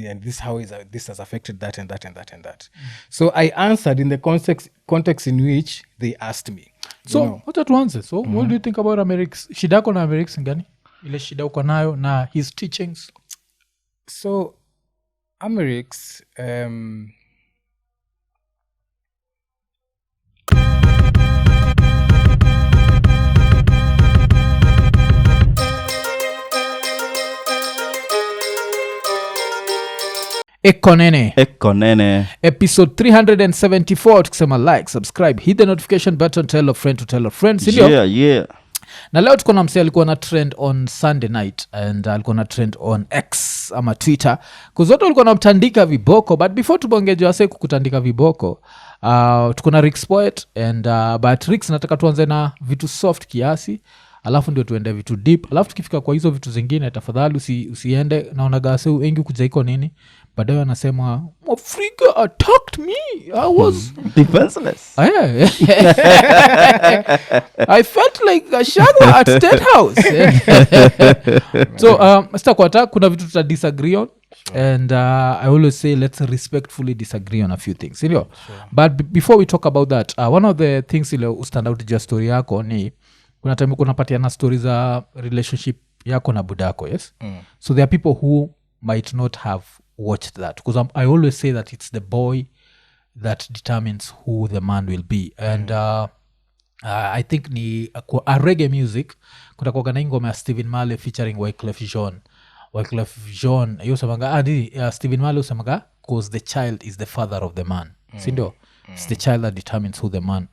and this has affected that and that and that and that. So I answered in the context in which they asked me. So wacha tuanze. So what do you think about AMERIX? Shida yako na AMERIX ngani? Ile shida uko nayo na his teachings. So AMERIX Iko Nini. Episode 374 tukisema like, subscribe, hit the notification button, tell a friend to tell a friend. Yeah. Na leo tuko na msee alikuwa na trend on Sunday night and alikuwa na trend on X ama Twitter. Kuzoto alikuwa na mtandika viboko, but before tubongeje wase kukutandika viboko, tuko na RIX poet and but RIX nataka tuanze na vitu soft kiasi. Alafu ndio tuende vitu deep. Alafu tukifika kwa hizo vitu zingine tafadhali usiende naona gase wengi kuja iko nini. Baadaye anasema Africa attacked me. I was defenseless. I felt like a shadow at State House. So sita kwa attack kuna vitu tuta disagree on. And I always say let's respectfully disagree on a few things. Sure. But before we talk about that, one of the things ile stand out just story yako ni kuna time kuna patiana stories za relationship yako na budako, yes? So there are people who might not have watched that because I always say that it's the boy that determines who the man will be. And I think ni a reggae music kutakuwa na ngoma ya Stephen Marley featuring Wyclef Jean yosemanga Stephen Marley yosemanga because the child is the father of the man. Sindo it's the child that determines who the man.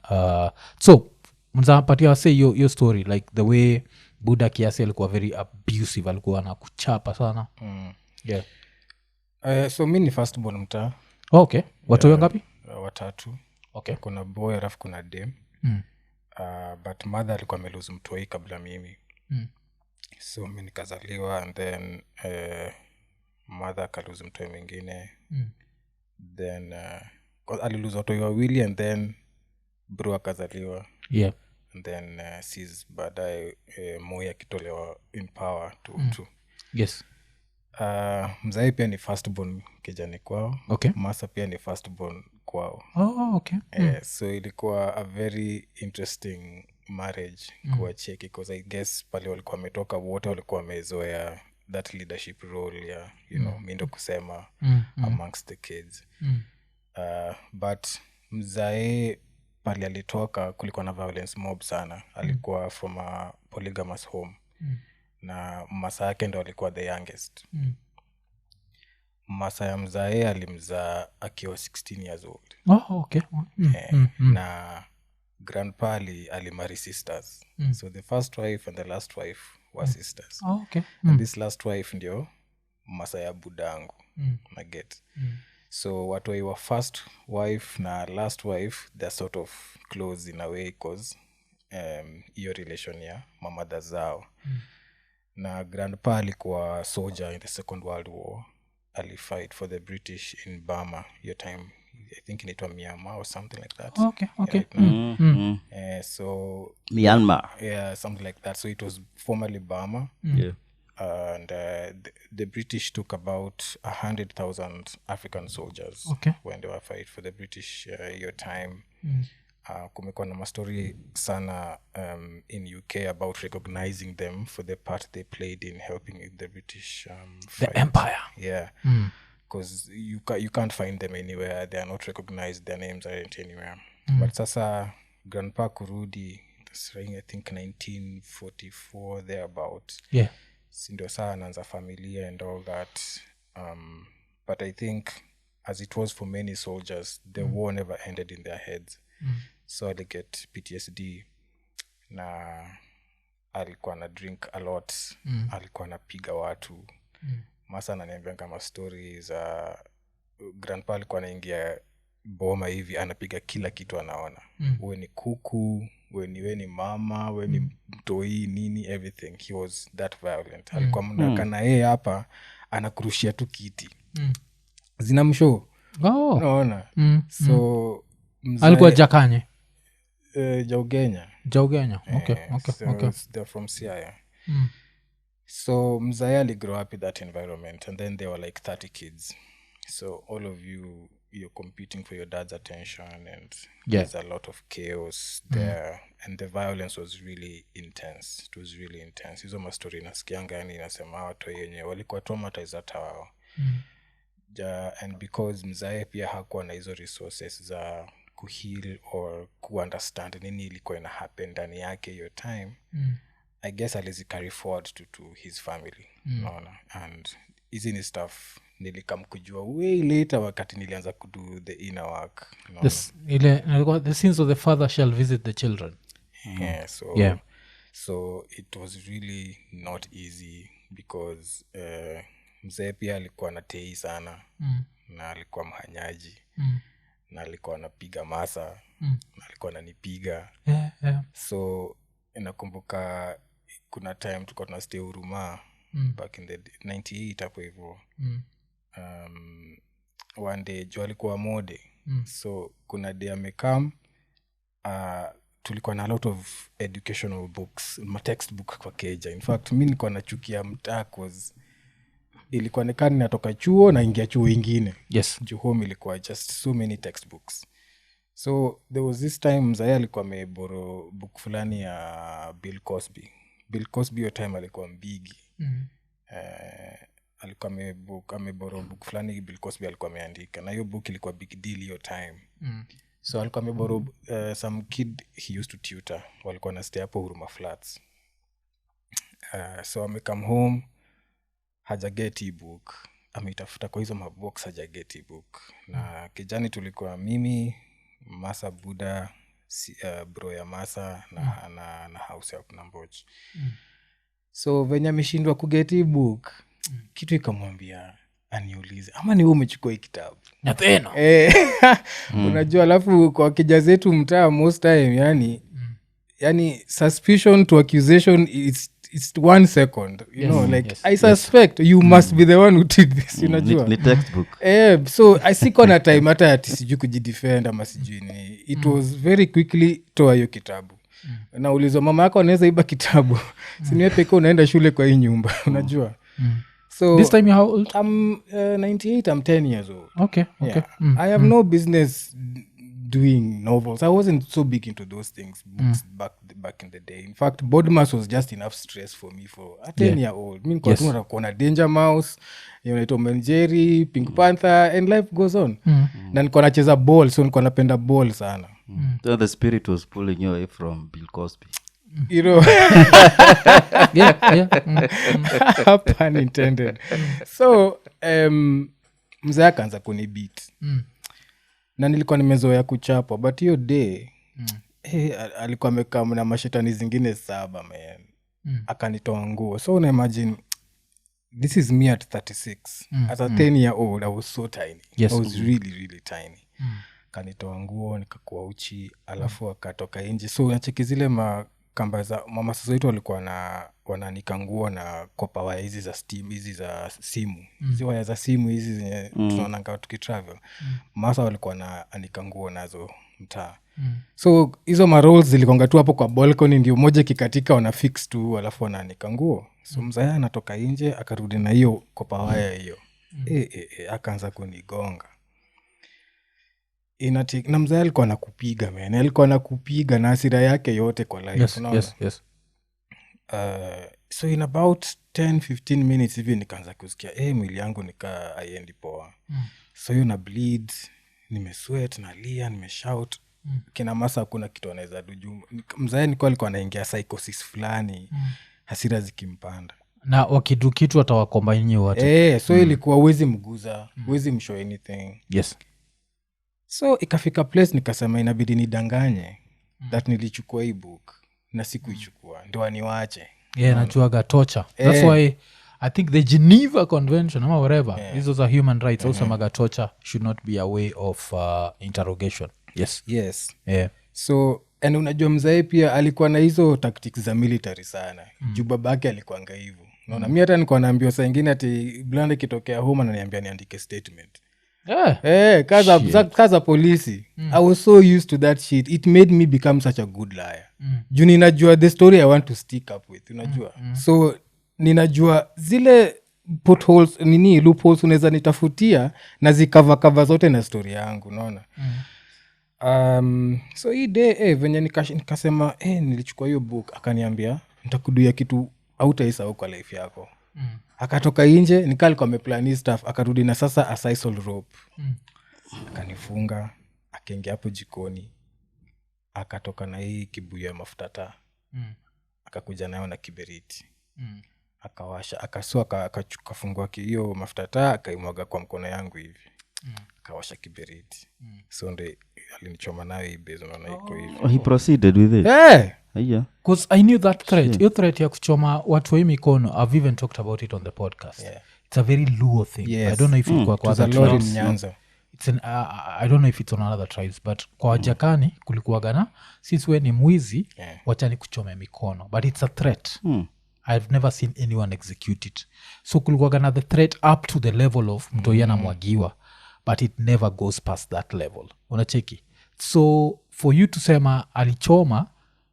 So mzapatia wase your story like the way Buddha kiasi alikuwa very abusive, alikuwa na kuchapa sana. Yeah. So mimi ni first born mtaa. Okay. Watu wangapi? Watatu. Okay. Kuna boy alafu kuna dem. But mother alikuwa amelose mtoi kabla mimi. So mimi nikazaliwa and then mother akalose mtoi mwingine. Then alilose watoi wawili and then bro akazaliwa. Yeah. And then sees baadaye Moi akitolewa in power to. Yes. Mzai pia ni firstborn kijani kwao. Okay. Masa pia ni firstborn kwao. Okay. So ilikuwa a very interesting marriage kwa cheki because I guess pale walikuwa wametoka wote walikuwa wamezoea that leadership role ya mimi ndo kusema amongst the kids. But mzai pale alitoka kulikuwa na violence mob sana. Alikuwa from a polygamous home. Na masa yake ndo alikuwa the youngest. Masa ya mzae alimzaa akiwa 16 years old. Okay. Na grandpa alimari sisters. So the first wife and the last wife were sisters. Okay. And this last wife ndio masa ya budangu. Na get. So watu wa first wife na last wife they're sort of close in a way because iyo relation ya mamada zao. Na grandpa alikuwa soldier in the Second World War. Alifight for the British in Burma your time. I think inaitwa Myanmar or something like that. Okay. So Myanmar. Yeah, something like that. So it was formerly Burma. Yeah. And the British took about 100,000 African soldiers when they were fight for the British your time. Kumekuwa na mastori sana in UK about recognizing them for the part they played in helping the British fight. The empire. Yeah. Because you can't find them anywhere. They are not recognized. Their names aren't anywhere. But sasa grandpa kurudi, that's right, I think 1944 thereabout. Yeah. Sindio saa anaanza familia and all that. But I think as it was for many soldiers, the war never ended in their heads. So they get PTSD. Na alikuwa na drink a lot. Alikuwa na piga watu. Masa ananiambia kama stories grandpa alikuwa anaingia boma hivi anapiga kila kitu anaona. Uwe ni kuku, we ni mama, we ni mtoi nini, everything. He was that violent. Alikuwa mnaka na yeye hapa anakurushia tu kiti. Zinamshow. Unaona. So alikuwa Jakanye. Jaugenya. Okay. So they're from Siaya. So mzaya grow up in that environment, and then there were like 30 kids. So all of you're competing for your dad's attention, and there's a lot of chaos there, and the violence was really intense. It was really intense. Hizo mastori nasikianga, yani inasema watu yenye walikuwa traumatized hata wao. And because mzae pia hakuwa na hizo resources za kuheal or kuunderstand nini ilikuwa ina happen ndani yake hiyo time, I guess alizi carry forward to his family. And hizi ni stuff nilikamkujua way later wakati nilianza kudo the inner work. The sins of the father shall visit the children. So it was really not easy because mzee pia alikuwa anatei sana, na alikuwa mhanyaji, na alikuwa anapiga masa, na alikuwa ananipiga. So inakumbuka kuna time tulikuwa tunastay Huruma back in the 98 hapo hivyo. One day jo alikuwa mode. So kuna day amekam, tulikuwa na a lot of educational books, textbook kwa keja. In fact mimi nilikuwa nachukia mtaa cause ilikuwa nekani natoka chuo na ingia chuo ingine. Juu home ilikuwa just so many textbooks. So there was this time mzaya alikuwa ameboro book fulani ya Bill Cosby. Bill Cosby yo time alikuwa mbigi. Alikuwa ameboro book fulani Bill Cosby alikuwa ameandika, na hiyo book ilikuwa big deal hiyo time. So alikuwa ameboro some kid he used to tutor, walikuwa na stay hapo Huruma Flats. So amekam home, hajaget e-book, ameitafuta kwa hizo mabox, hajaget e-book. Na kijani tulikuwa mimi, Masa Buda, bro ya Masa na house ya Kunamboch. So venye ameshindwa kuget e-book, kitu ikamwambia aniulize ama ni wewe umechukua hii kitabu. Na tena unajua, alafu kwa kija zetu mtaa most time yani suspicion to accusation it's 1 second, you know, like I suspect you must be the one who did this, unajua. Ni textbook. So I siko na time hata ati sijui kujidefend ama sijui ni. It was very quickly toa hiyo kitabu. Na ulizo mama yako anaweza iba kitabu. Siniwe peke unaenda shule kwa hii nyumba, unajua. So this time you how old? I'm 98, I'm 10 years old. Okay. I have no business doing novels. I wasn't so big into those things, books back in the day. In fact, Bodmas was just enough stress for me for a 10-year-old. Mimi kwa tuna kuona Danger Mouse, Tom and Jerry, Pink Panther, and life goes on. Na nilikuwa nacheza ball, so nilikuwa napenda ball sana. So the spirit was pulling you away from Bill Cosby. You know. Pun intended. So mzee akaanza kunibeat. Na nilikuwa nimezoea kuchapa, but hiyo day alikuwa amekaa na mashetani zingine 7 man. Akanitoa nguo. So una imagine, this is me at 36. As a 10-year-old I was so tiny. I was really really tiny. Akanitoa nguo, nikakuwa uchi, alafu akatoka nje. So unacheki zile makamba za mama sasa wetu walikuwa wananika nguo na kopa waya hizi za steam, hizi za simu. Hizi waya za simu hizi zenye tunaonanga tukitravel. Masa walikuwa na anika nguo nazo mtaa. So hizo marolls zilikonga tu hapo kwa balcony, ndio moja kikatika wana fix tu, alafu wanaanika nguo. So mzaya anatoka nje akarudi na hiyo kopa waya hiyo. Akaanza kunigonga. Na mzaya alikuwa anakupiga man. Alikuwa anakupiga na hasira yake yote kwa life. Yes. So in about 10-15 minutes hivi nikaanza kusikia mwili yangu nika haiendi poa. So hiyo na bleed, nimesweat, nalia, nimeshout. Kina Masa hakuna kitu anaweza do. Mzaya alikuwa anaingia psychosis fulani, hasira zikimpanda. Na wakidu kitu atawakombaini wote. So ilikuwa huwezi mguza, huwezi mshow anything. Yes. So ikafika place nikasema inabidi nidanganye that nilichukua hii book na sikuichukua, ndio aniwache. Najuaga torture. That's why I think the Geneva Convention ama whatever, these are human rights, also maga torture should not be a way of interrogation. Yes. So and unajua mzae pia alikuwa na hizo tactics za military sana. Juu babake alikuanga hivyo. Unaona, mimi hata nilikuwa naambiwa saa nyingine ati blanda kitokea home ananiambia niandike statement. Kaza polisi. I was so used to that shit. It made me become such a good liar. Juu ninajua the story I want to stick up with, unajua. So ninajua zile potholes nini loopholes unaweza nitafutia na zikava zote na story yangu unaona. So hii day venye nikasema nilichukua hiyo book akaniambia nitakuduia kitu hautaisahau kwa life yako. Akatoka nje nikaa alikuwa ameplani stuff akarudi na sasa a sisal rope. Akanifunga akaingia hapo jikoni akatoka na hii kibuyu ya mafuta taa. Akakuja nayo na kiberiti. Akawasha akafungua hiyo mafuta taa akaimwaga kwa mkono yangu hivi. Akawasha kiberiti. So ndio alinichoma nayo hii base unaona iko hivi. He proceeded with it. Yeah. Because I knew that threat. Your threat ya kuchoma watu wa mikono. I've even talked about it on the podcast. It's a very Luo thing. Yes. I don't know if it's kwa other tribes. Nyanza. It's an, I don't know if it's on other tribes, but kwa Wajakani kulikuwaga na since we ni mwizi wachani kuchome mikono, but it's a threat. I've never seen anyone execute it. So kulikuwaga na the threat up to the level of mtoyana mwagiwa, but it never goes past that level. Unacheki? So for you to sema alichoma,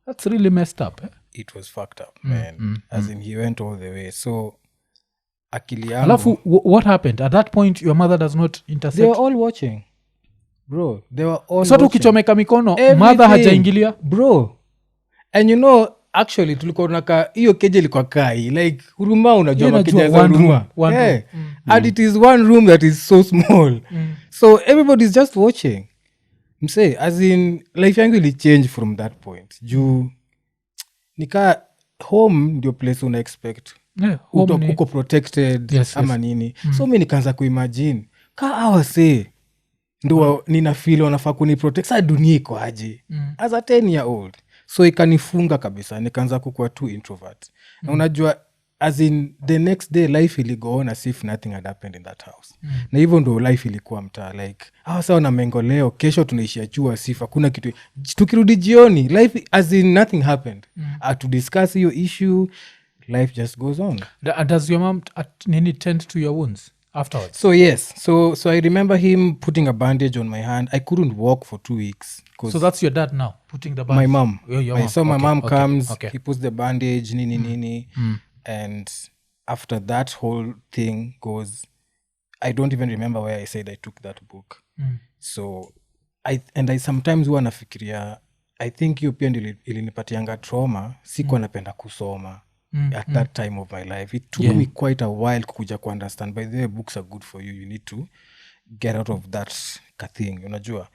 that's really messed up. It was fucked up, man. As in he went all the way. So akili yangu. Alafu what happened? At that point your mother does not intercept. They were all watching. Bro, they were all so watching. Ukichomeka mikono, Everything. Mother hajaingilia. Bro. And you know, actually tulikuwa tunaka hiyo keje ilikuwa kai like huruma unajua makeja za huruma. And it is one room that is so small. So everybody is just watching. Msee, as in life yangu ili change from that point. Juu nika home ndio place una expect. Uko protected ama nini. So mi nikaanza kuimagine ka awase ndo nina feel wanafaa kuniprotect. Sa dunia iko aje as a 10 year old. So ikanifunga kabisa nikaanza kukua too introvert. Na unajua as in the next day life iligo on as if nothing had happened in that house. Na hivyo ndo life ilikuwa mtaa like sawa na mengo leo kesho tunaishia chua sifa kuna kitu tukirudi jioni life as in nothing happened. To discuss your issue life just goes on. Does your mom tend to your wounds afterwards? So yes. So I remember him putting a bandage on my hand. I couldn't walk for 2 weeks. So that's your dad now putting the bandage? My mom. Your mom. So my mom comes, he puts the bandage, nini. And after that whole thing goes, I don't even remember where I said I took that book. So I sometimes huwa nafikiria, I think hiyo pia ilinipatianga trauma, sikuwa napenda kusoma. At that time of my life it took me quite a while kuja ku understand by the way books are good for you, you need to get out of that thing unajua.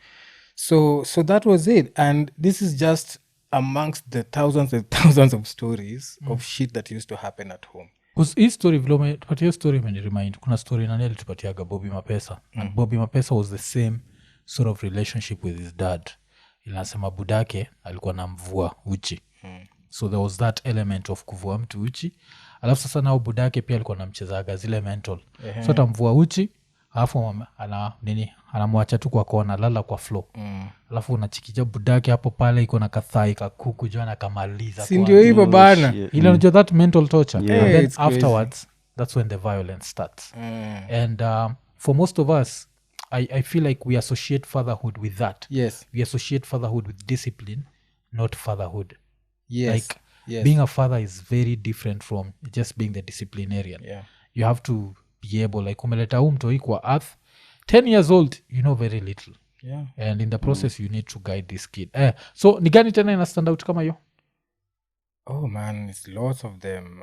So that was it, and this is just amongst the thousands and thousands of stories of shit that used to happen at home. Hii story vile tupatia story meni remind kuna story nani alitupatiaga Bobby Mapesa. And Bobby Mapesa was the same sort of relationship with his dad. Inasema budake alikuwa na mvua uchi. So there was that element of kuvua mtu uchi. Alafu sasa nao budake pia alikuwa namchezaga zile mental. So atamvua uchi, alafu anamwacha tu kwa kona lala kwa floor. Alafu unachikija budake hapo pale iko na kathai kakuku jana kamaliza. Si ndio hivyo bana. Ile unajua that mental torture. And then afterwards that's when the violence starts. And for most of us I feel like we associate fatherhood with that. Yes. We associate fatherhood with discipline, not fatherhood. Yes. Being a father is very different from just being the disciplinarian. You have to be able like umeleta mtoi kwa earth 10 years old, you know very little. And in the process you need to guide this kid. So ni gani tena ina stand out kama hiyo? Oh man, it's lots of them.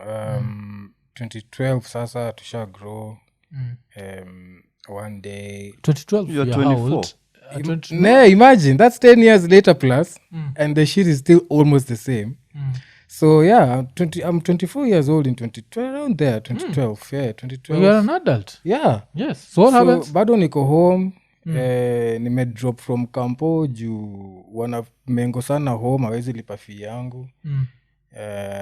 2012 sasa tusha grow. One day 2012 you're 24. Imagine that's 10 years later plus and the shit is still almost the same. So yeah, I'm 24 years old in 2012 around there 2012. 2012. You are an adult. Yes. So what happens? Bado niko home. Nime drop from campo juu wana mengo sana home hawezi lipa fee yangu.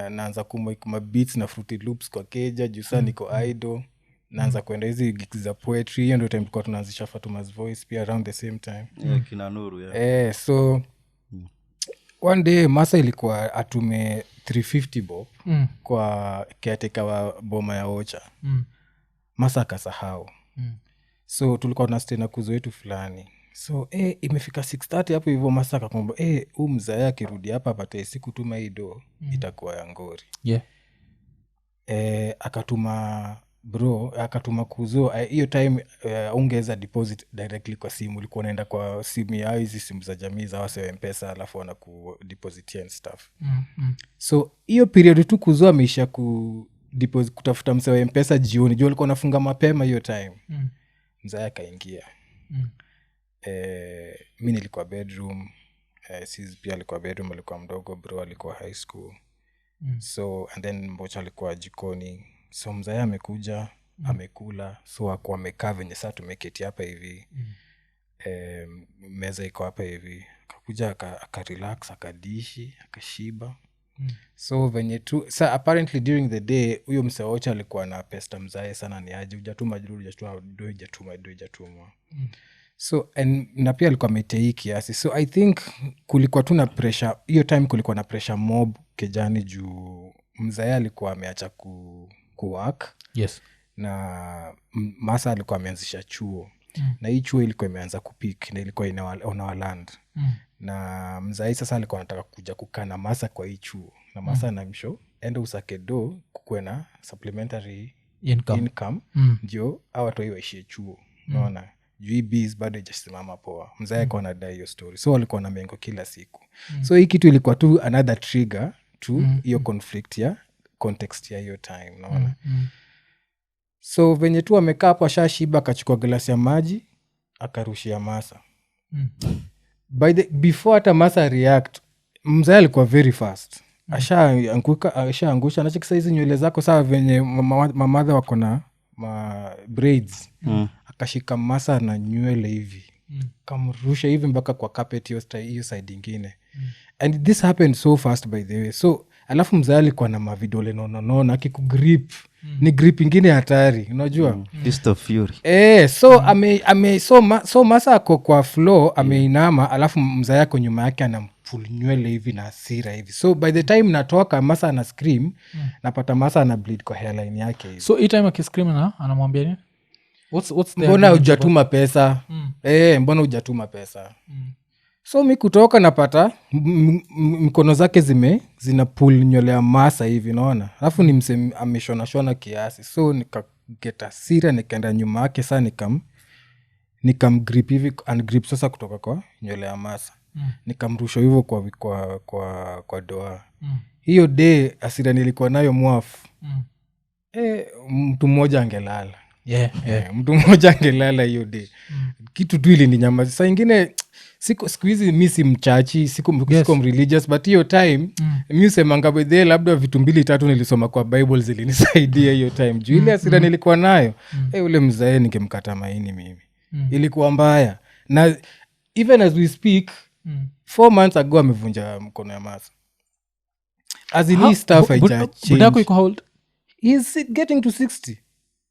Naanza kuma beats na Fruity Loops kwa keja juu saa niko idle. Naanza kwenda hizi gigs za poetry. Hiyo ndio time tulikuwa tunaanzisha Fatuma's Voice pia around the same time. Kina Nuru so one day Masa ilikuwa atume 350 bob kwa caretaker wa boma ya Ocha. Masa akasahau. So tulikuwa tunastay na kuzo wetu fulani. So imefika 6:30 hapo hivyo Masa akakwambia mzaya akirudi hapa apate siku tuma hii do itakuwa ya ngori. akatuma kuzo hiyo time ungeweza deposit directly kwa simu, ulikuwa unaenda kwa simu yao, hizi simu za jamii za wase wa mpesa, alafu wanakudepositia and stuff. So hiyo period tu kuzo ameisha kutafuta mse wa mpesa jioni, juu alikuwa anafunga mapema hiyo time. Mzee akaingia. Mi nilikuwa bedroom, Sis pia alikuwa bedroom, alikuwa mdogo, bro alikuwa high school. So and then Mbocha alikuwa jikoni. So mzee amekuja, amekula, so akuwa amekaa venye saa tumeketi hapa hivi. Meza iko hapa hivi. Akakuja akarelax, akadishi, akashiba. So venye tu sa apparently during the day huyo msee Ocha alikuwa na pesta mzae sana, ni aje hujatuma hujatuma. So na pia alikuwa ametei kiasi. So I think kulikuwa tu na pressure hiyo time, kulikuwa na pressure mob kejani juu mzae alikuwa ameacha kuwork. Yes. Na Masa alikuwa ameanzisha chuo. Na hii chuo ilikuwa imeanza kupik na ilikuwa on land. Na mzae sasa alikuwa anataka kuja kukaa na Masa kwa hii chuo. Na Masa anamshow enda usake do kukuwe na supplementary income. Ndio hawa watu waishie chuo. Unaona? UBs bado ijasimama poa. Mzae kwa anadai hiyo story. So walikuwa na mengo kila siku. So hii kitu ilikuwa tu another trigger to hiyo conflict ya context ya hiyo time. Unaona? So venye tu amekaa hapo ashashiba, akachukua glasi ya maji akarushia Masa. Before hata Masa react, mzae alikuwa very fast. Ashaangusha anachekisa hizi nywele zako sawa venye mamadha wako na braids. Akashika Masa na nywele hivi. Kamrusha hivi mpaka kwa carpet hiyo side ingine. And this happened so fast by the way. So alafu mzae alikuwa na mavidole nono akikugrip. Ni grip ingine hatari, unajua? Fist of fury. So so Masa ako kwa floor ameinama, alafu mzae yako nyuma yake anampull nywele hivi na hasira hivi. So by the time natoka Masa ana scream, napata Masa ana bleed kwa hairline yake hivi. So hii time akiscream na anamwambia nini? What's the mbona hujatuma pesa? Mbona hujatuma pesa? So mi kutoka napata mikono zake zina pull nywele ya Masa hivi, unaona? Alafu ni mse ameshona kiasi. So nikageta sira, nikaenda nyuma yake saa nikamgrip hivi, ungrip sasa kutoka kwa nywele ya Masa. Nikamrusha hivyo kwa doa. Hiyo day asira nilikuwa nayo mwafu. Mtu mmoja angelala. Mtu mmoja angelala hiyo day. Kitu tu ili ni nyama. Saa ingine siku hizi mi si mchachi, siko religious, but hiyo time mi usemanga bedhe labda vitu 2-3 nilisoma kwa Bible zilinisaidia hiyo time. Juu ile asira nilikuwa nayo, ule mzae ningemkata maini mimi. Ilikuwa mbaya. Na even as we speak, 4 months ago amevunja mkono ya Masa. As in his stuff I just Budako iko how old? He's getting to 60.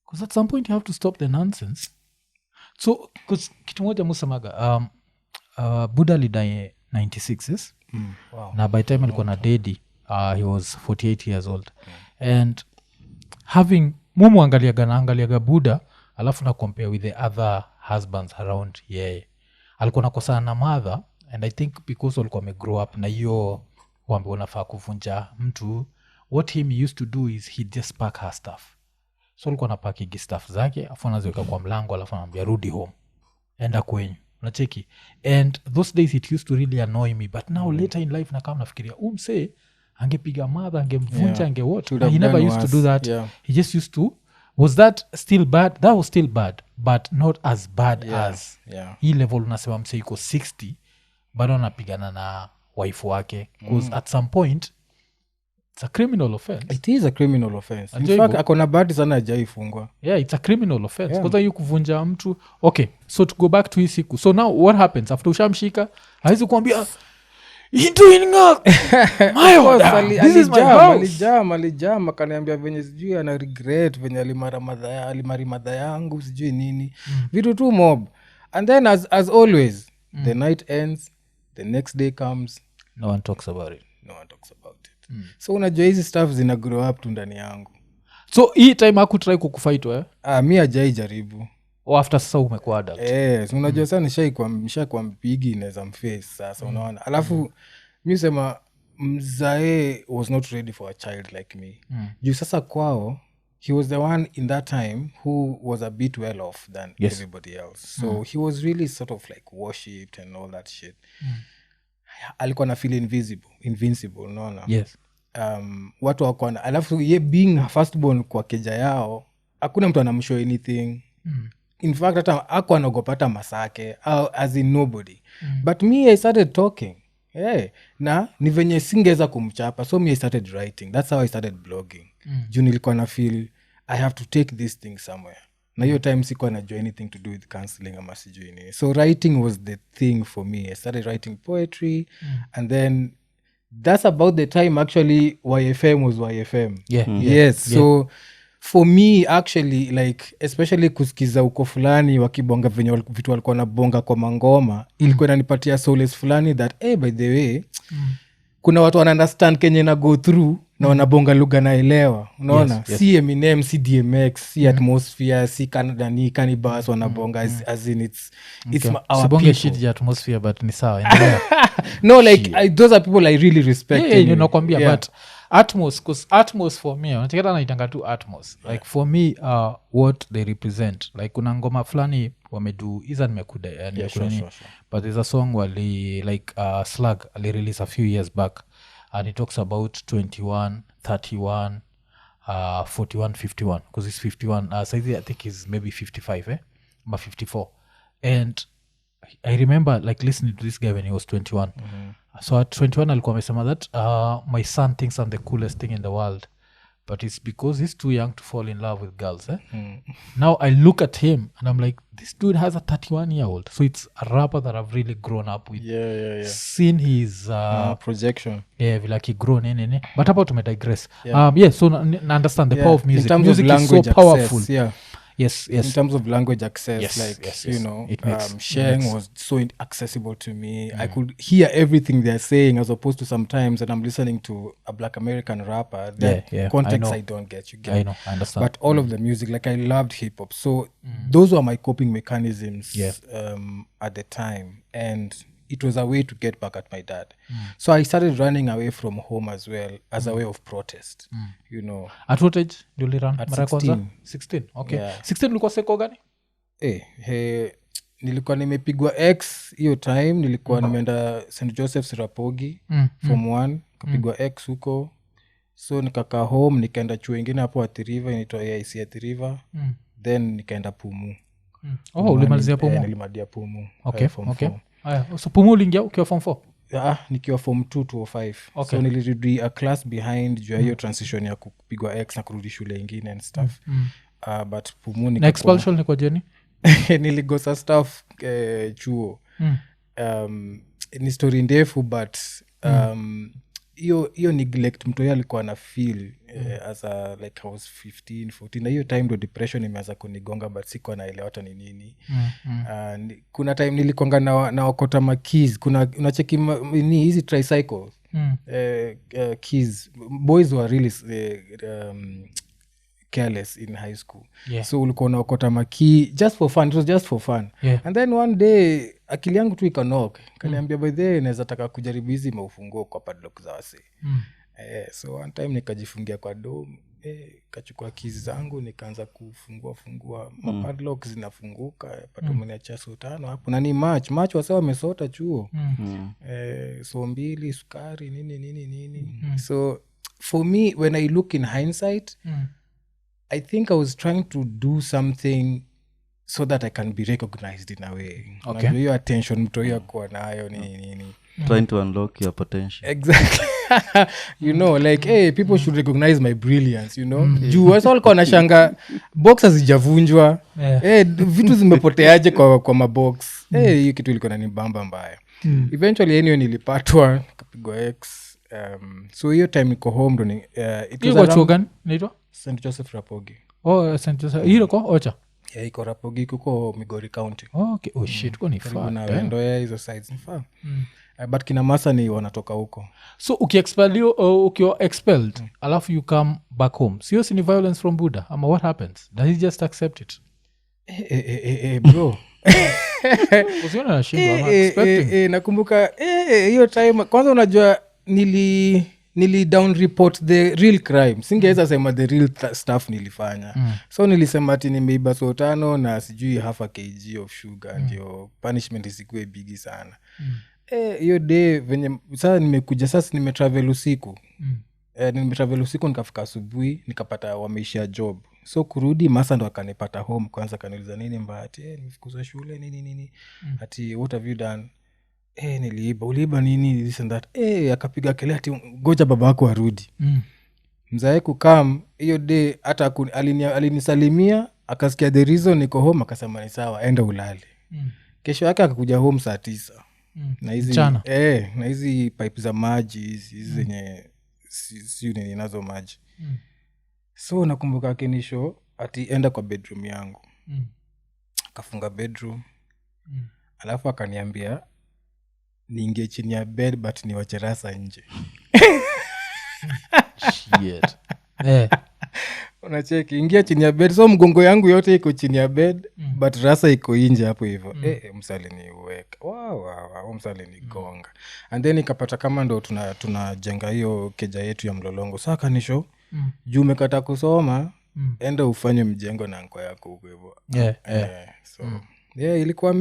Because at some point you have to stop the nonsense. So kitu moja musamaga Buddha lidai 96 yes? Wow. Na by time alikuwa na dedi he was 48 years old. And having mumu angaliaga Buddha alafu na compare with the other husbands around alikuwa nakosana na mother, and I think because alikuwa amegrow up na hiyo wambe unafaa kuvunja mtu, what him used to do is he'd just pack her stuff. So alikuwa anapakigi stuff zake afu anaziweka kwa mlango alafu anamwambia rudi home, enda kwenyu, unacheki. And those days it used to really annoy me, but now later in life nakama nafikiria umse angepiga mother, angemvunja, angewote. He never used to do that. He just used to. Was that still bad? That was still bad, but not as bad as hii level unasema mse yuko 60 bado anapigana na wife wake, because at some point it's a criminal offense. It is a criminal offense. In fact akona badi sana hajaifungwa. It's a criminal offense. Kwa hiyo kuvunja mtu. Okay, so to go back to hii siku. So now what happens after ushamshika? Haizi kuambia alijama kaniambia venye sijui ana regret venye alimari madha yangu sijui nini, vitu tu mob. And then as always the night ends, the next day comes, no one talks about it. So unajua hizi stuff zina grow up tu ndani yangu. So hii time hakutry kukufight mi ajai jaribu. After sasa umekuwa adult. Unajua sana nishaikuwa mpigi inaweza mface sasa, unaona. Alafu mi sema mzae was not ready for a child like me. Juu sasa kwao, he was the one in that time who was a bit well off than everybody else. So he was really sort of like worshipped and all that shit. Alikuwa na feel invincible, unaona? Yes. Watu wako alafu ye being firstborn kwa keja yao, hakuna mtu anamshow anything. In fact, hata ako anogopata masake, as in nobody. But me, I started talking. Na ni venye singeza kumchapa, so me I started writing. That's how I started blogging. Juu nilikuwa na feel I have to take this thing somewhere. Na hiyo time sikuwa najua anything to do with counseling ama sijui nini. So writing was the thing for me. I started writing poetry, and then that's about the time actually YFM was YFM. Yes. So for me actually, like especially kusikiza uko fulani wakibonga venye vitu walikuwa na bonga kwa mangoma, ilikuwa inanipatia solace fulani that by the way kuna watu wana understand Kenya na go through na wanabonga lugha naelewa, unaona? Si Eminem, si DMX, si Atmosphere, si Canada ni Cannibals wanabonga as in it's our people. Shit ya Atmosphere but ni sawa. No, like those are people I really respect. Yeah, nakwambia but Atmos, because Atmos for me, natiketa naitanga tu Atmos. Like for me, what they represent. Like kuna ngoma fulani wamedu, iza nimekuda. Sure. But there's a song wali, like Slug, ali release a few years back. And it talks about 21, 31, 41, 51. Because it's 51. So I think he's maybe 55, But 54. And I remember like listening to this guy when he was 21. So at 21 alikuwa amesema that my son thinks I'm the coolest thing in the world, but it's because he's too young to fall in love with girls. Now I look at him and I'm like, this dude has a 31-year-old. So it's a rapper that I've really grown up with. Seen his projection. Like he grown in. But about to digress. So I understand the power of music. In terms music of language is so powerful. Access, Yes. In terms of language access, you know, sharing was so accessible to me. I could hear everything they're saying, as opposed to sometimes that I'm listening to a Black American rapper. That context I don't get. You get. I know, I understand. But all of the music, like I loved hip hop. So those were my coping mechanisms at the time, and it was a way to get back at my dad. So I started running away from home as well, as a way of protest, you know. At what age do you run? At 16. 16, okay. 16 ulikuwa seko gani? Nilikuwa nimepigwa X hiyo time. Nilikuwa nimeenda St. Joseph's Rapogi, form 1, kapigwa X huko. So nikakaa home, nikaenda chuo ingine hapo Athi River, inaitwa AIC Athi River. Then nikaenda Pumu. Ulimalizia Pumu? Nilimalizia Pumu. Okay. So Pumu uliingia ukiwa form 4? Nikiwa form 2 to 5. So nilirudi a class behind juu hiyo transition ya kupigwa X na kurudi shule ingine and stuff. But Pumu na expulsion ni kwa jeni? Niligosa stuff chuo. Ni story ndefu but hiyo neglect mtu yeye alikuwa na feel as a like I was 15 14 na hiyo time ndo depression imeanza kunigonga but sikuwa naelewa hata ni nini. Kuna time nilikonga na okota ma keys. Kuna unacheki ni hizi tricycles. Keys boys were really careless in high school. So ulikuwa unaokota ma key just for fun. It was just for fun. And then one day akili yangu tu ikanok kaniambia by the way naweza taka kujaribu hizi maufunguo kwa padlock za wase. So one time nikajifungia kwa dom, kachukua keys zangu nikaanza kufungua padlock zinafunguka pato mniacha so 5 hapo na ni match wase wamesota chuo. So 2 sukari nini. So for me when I look in hindsight, I think I was trying to do something so that I can be recognized in a way. Okay. Your attention mtoya kuwa nayo nini. Trying to unlock your potential. Exactly. You know, like, hey, people should recognize my brilliance, you know. Juu wasa walikuwa wanashanga box hazijavunjwa. Vitu zimepoteaje kwa mabox. Hiyo kitu ilikuwa inanibamba mbaya. Eventually anyway nilipatwa kapigwa X. So hiyo time niko home ndo it was around chuo naitwa St. Joseph Rapogi. St. Joseph. Hilo kwa Ocha? Iko Rapogi kuko Migori County. Okay. Shit, kwa ni far. Na ndo hizo sides ni far. But kina masa ni wanatoka huko. So ukiwa expelled alafu you come back home, sio ni violence from Buddha ama what happens? Does he just accept it? Bro. Usiona na shida ama expecting. Nakumbuka hiyo time kwanza unajua nili down report the real crime, singeweza sema the real stuff nilifanya. So nilisema ati nimeiba so 5 na sijui half a kg of sugar, ndio punishment isikuwe bigi sana. Hiyo day venye sasa nimekuja, sasa nimetravel usiku. Nimetravel usiku, nikafika asubuhi, nikapata wameishia job. So kurudi masa ndo akanipata home, kwanza kaniuliza nini mbaya, ati nimefukuzwa shule nini. Ati what have you done? Niliiba. Uliiba nini? This and that. Akapiga kelele ati ngoja baba yako arudi. Mzae kukam hiyo day, hata alinisalimia, akasikia the reason niko home, akasema ni sawa, enda ulale. Kesho yake akakuja home saa 9. Na hizi na hizi pipe za maji hizi zenye si nini nazo maji. So nakumbuka akinisho ati enda kwa bedroom yangu. Akafunga bedroom. Alafu akaniambia niingie chini ya bed but niwache rasa nje. Shit. Unacheki, ingia chini ya bed. So mgongo yangu yote iko chini ya bed, but rasa iko nje hapo hivyo. Msali ni uweka. Wow, msali ni gonga. And then ikapata kama ndo tunajenga hiyo keja yetu ya mlolongo. Sasa kanisho, juu umekata kusoma, enda ufanye mjengo na nko yako huko hivyo. So ilikuwa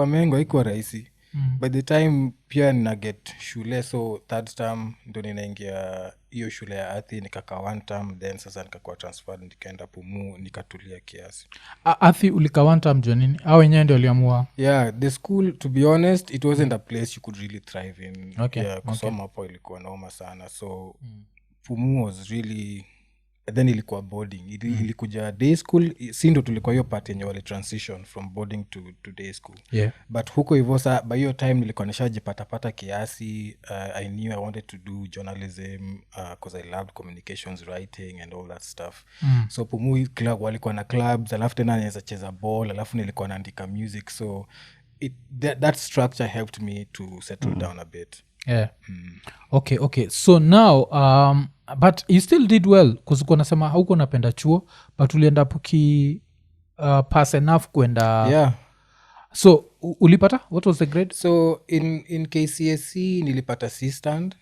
mengo, haikuwa rahisi. By the time pia nina get shule, so 3rd term ndo ninaingia hiyo shule ya Athi, nikaka 1 term, then sasa nikakuwa transferred, nikaenda Pumu, nikatulia kiasi. Athi ulika 1 term jo nini? Au wenyewe ndio waliamua? The school, to be honest, it wasn't a place you could really thrive in. Kusoma hapo ilikuwa noma sana. So Pumu was really, then ilikuwa boarding. Ilikuja day school, si ndo tulikuwa hiyo part yenye wali transition from boarding to day school. But huko hivyo sa by hiyo time nilikuwa nishajipata kiasi. I knew I wanted to do journalism because I loved communications, writing and all that stuff. So Pumu club walikuwa na clubs, alafu tena naweza cheza ball, alafu nilikuwa naandika music. So that structure helped me to settle down a bit. Okay. So now but you still did well, because uko nasema hauko napenda chuo, but ulienda puki pass enough kwenda. So ulipata, what was the grade? So in KCSE nilipata C stand.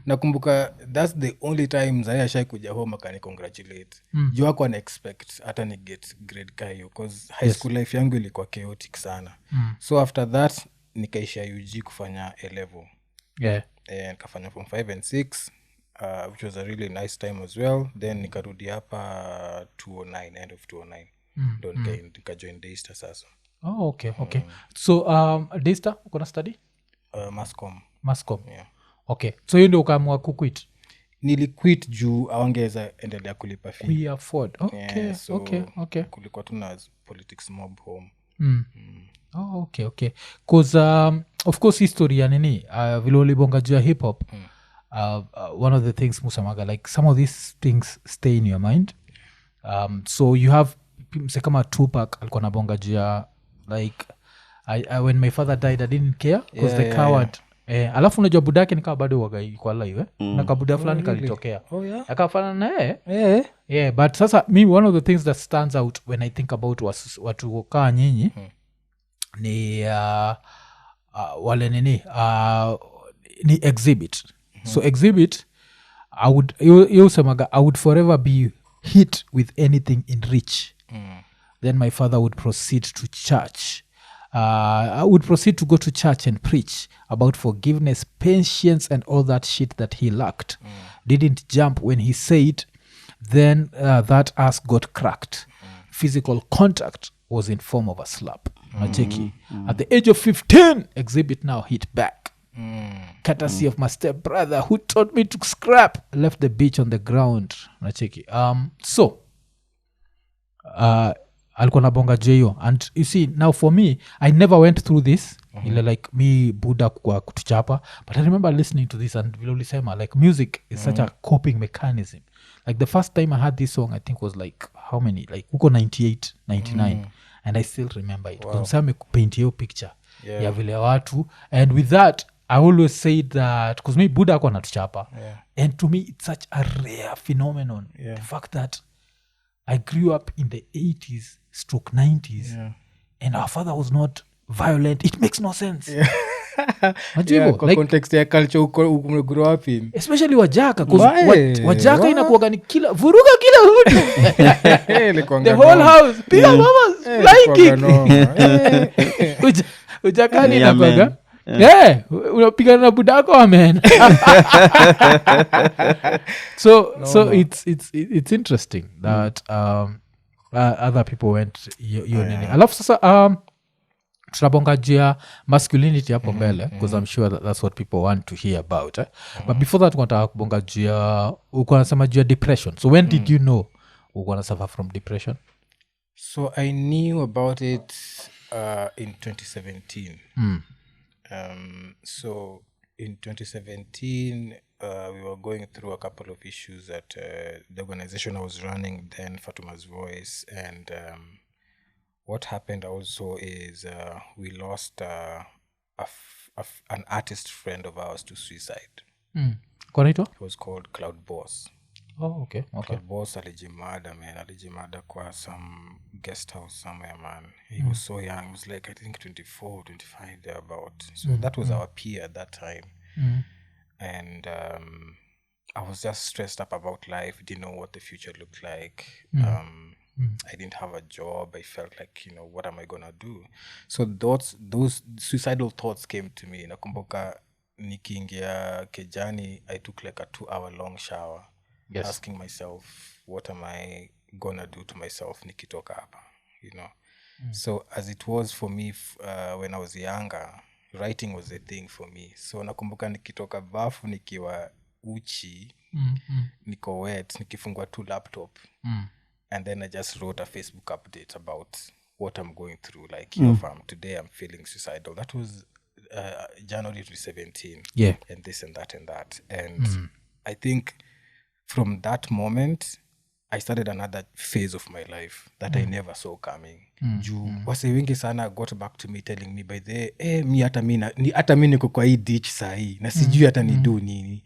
Nakumbuka that's the only time Zaya ashai kuja home akani congratulate. Juu wako ana expect hata ni get grade kayo, because high school life yangu ilikuwa chaotic sana. So after that nikaisha UG kufanya A level. Nikafanya from 5 and 6, which was a really nice time as well. Then nikarudi hapa 2009, end of 2009. Ndo nikajoin Daystar sasa. Okay. So Daystar uko na study? Mascom. Okay. So you ndio ukaamua kuquit? Niliquit juu awangeza endelea kulipa fee. We afford. Okay. Kulikuwa tuna politics mob home. Okay. Because of course history ya nini vile ulibonga juu ya hip hop, one of the things musamaga, like some of these things stay in your mind. So you have mse kama Tupac alikuwa nabonga juu ya like when my father died I didn't care because the coward. Alafu unajua budake nikawa bado waga kwa live na kabuda fulani kalitokea. Akafana na but sasa me, one of the things that stands out when I think about watu kaa nyinyi ni wale nini ni Exhibit. So Exhibit, I would forever be hit with anything in Rich. Then my father would proceed to church. I would proceed to go to church and preach about forgiveness, patience, and all that shit that he lacked. Didn't jump when he said, then that ass got cracked. Physical contact was in form of a slap. At the age of 15, Exhibit now hit back. Courtesy of my step brother who taught me to scrap, left the bitch on the ground. So alikuwa nabonga jeyo, and you see now for me I never went through this ile like me buda kwa kutuchapa, but I remember listening to this and vile ulisema like music is such a coping mechanism. Like the first time I heard this song I think was like how many, like uko 98 99 and I still remember it. Wow. Msame kupaint hiyo picture ya vile watu, and with that I always said that because me buda kwa natuchapa, and to me it's such a rare phenomenon, the fact that I grew up in the 80s/90s and our father was not violent. It makes no sense. Majivo, Yeah, kwa like- context ya culture uko grow up in. especially wajaka Why? wajaka What? inakuaga ni kila vuruga kila hudu Ilikuwanga the whole noma. house piga mama flying Ilikuwanga kick noma. ujakani Ni inakuaga amen. unapigana na budako amen so it's interesting that other people went hiyo nini alafu sasa tunabonga juu ya masculinity hapo mbele because I'm sure that's what people want to hear about but before that nataka kubonga juu ya uko nasema juu ya depression so when did you know uko na suffer from depression? So I knew about it in 2017. So in 2017, we were going through a couple of issues at the organization I was running then, Fatuma's Voice, and what happened also is we lost an artist friend of ours to suicide. Konaitwa? He was called Cloud Boss. Oh, okay. Cloud Boss alijimada kwa some guest house somewhere, man. He was so young. He was like, I think 24, 25 thereabout. So that was our peer at that time. And I was just stressed up about life, didn't know what the future looked like. I didn't have a job. I felt like, what am I gonna do? So those suicidal thoughts came to me. Nakumbuka nikiingia Kejani, I took like a 2-hour long shower, asking myself, what am I gonna do to myself nikitoka hapa, So as it was for me when I was younger, writing was a thing for me. So nakumbuka nikitoka bafu nikiwa uchi, niko wet, nikifungua tu laptop, and then I just wrote a Facebook update about what I'm going through. Like, today I'm feeling suicidal. That was January 2017. Yeah. And this and that and that. And I think from that moment, I started another phase of my life that I never saw coming. Wase wengi sana got back to me telling me by the mi hata mi niko kwa hii ditch sahi na sijui hata ni do nini,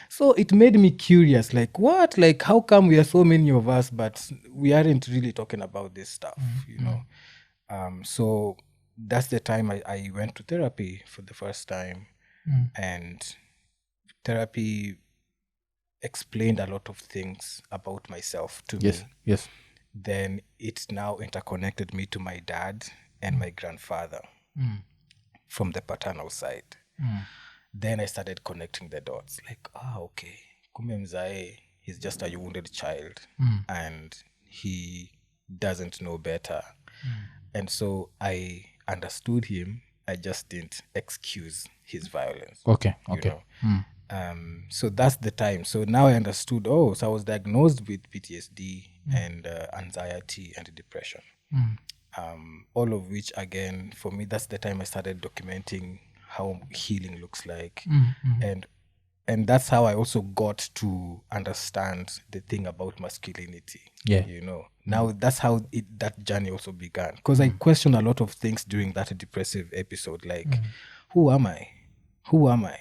So it made me curious, like what? Like how come we are so many of us but we aren't really talking about this stuff, So that's the time I went to therapy for the first time. And therapy explained a lot of things about myself to me. Yes. Then it now interconnected me to my dad and my grandfather from the paternal side. Then I started connecting the dots. Like, okay, kumbe mzae, he's just a wounded child and he doesn't know better. And so I understood him. I just didn't excuse his violence. Okay. So that's the time. So now I understood, so I was diagnosed with PTSD and anxiety and depression. All of which, again, for me, that's the time I started documenting how healing looks like. And that's how I also got to understand the thing about masculinity. Yeah. Now that's how that journey also began. Because I questioned a lot of things during that depressive episode. Like, who am I? Who am I?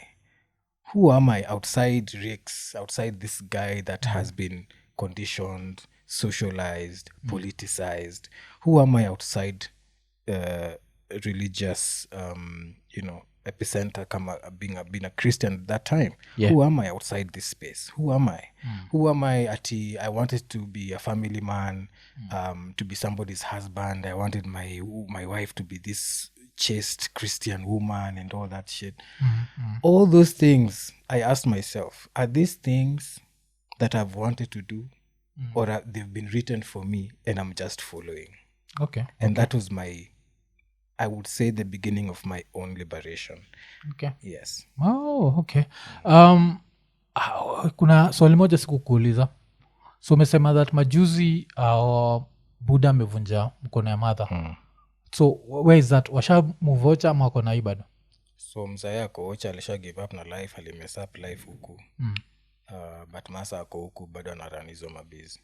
Who am I outside RIX, outside this guy that has been conditioned, socialized, politicized? Who am I outside religious, epicenter, being a Christian at that time? Yeah. Who am I outside this space? Who am I? Who am I? I wanted to be a family man, to be somebody's husband. I wanted my wife to be this chaste Christian woman and all that shit. All those things, I asked myself, are these things that I've wanted to do, or they've been written for me and I'm just following? Okay. And that was I would say, the beginning of my own liberation. Okay. Yes. Oh, okay. Kuna swali moja sikukuuliza. So umesema that majuzi Buddha amevunja mkono ya mother. So where is that? Washa move ocha ama wako na ibada? So mzee ako ocha alisha give up na life, alimess up life huku. But masa ako huku bado anarun hizo mabizi.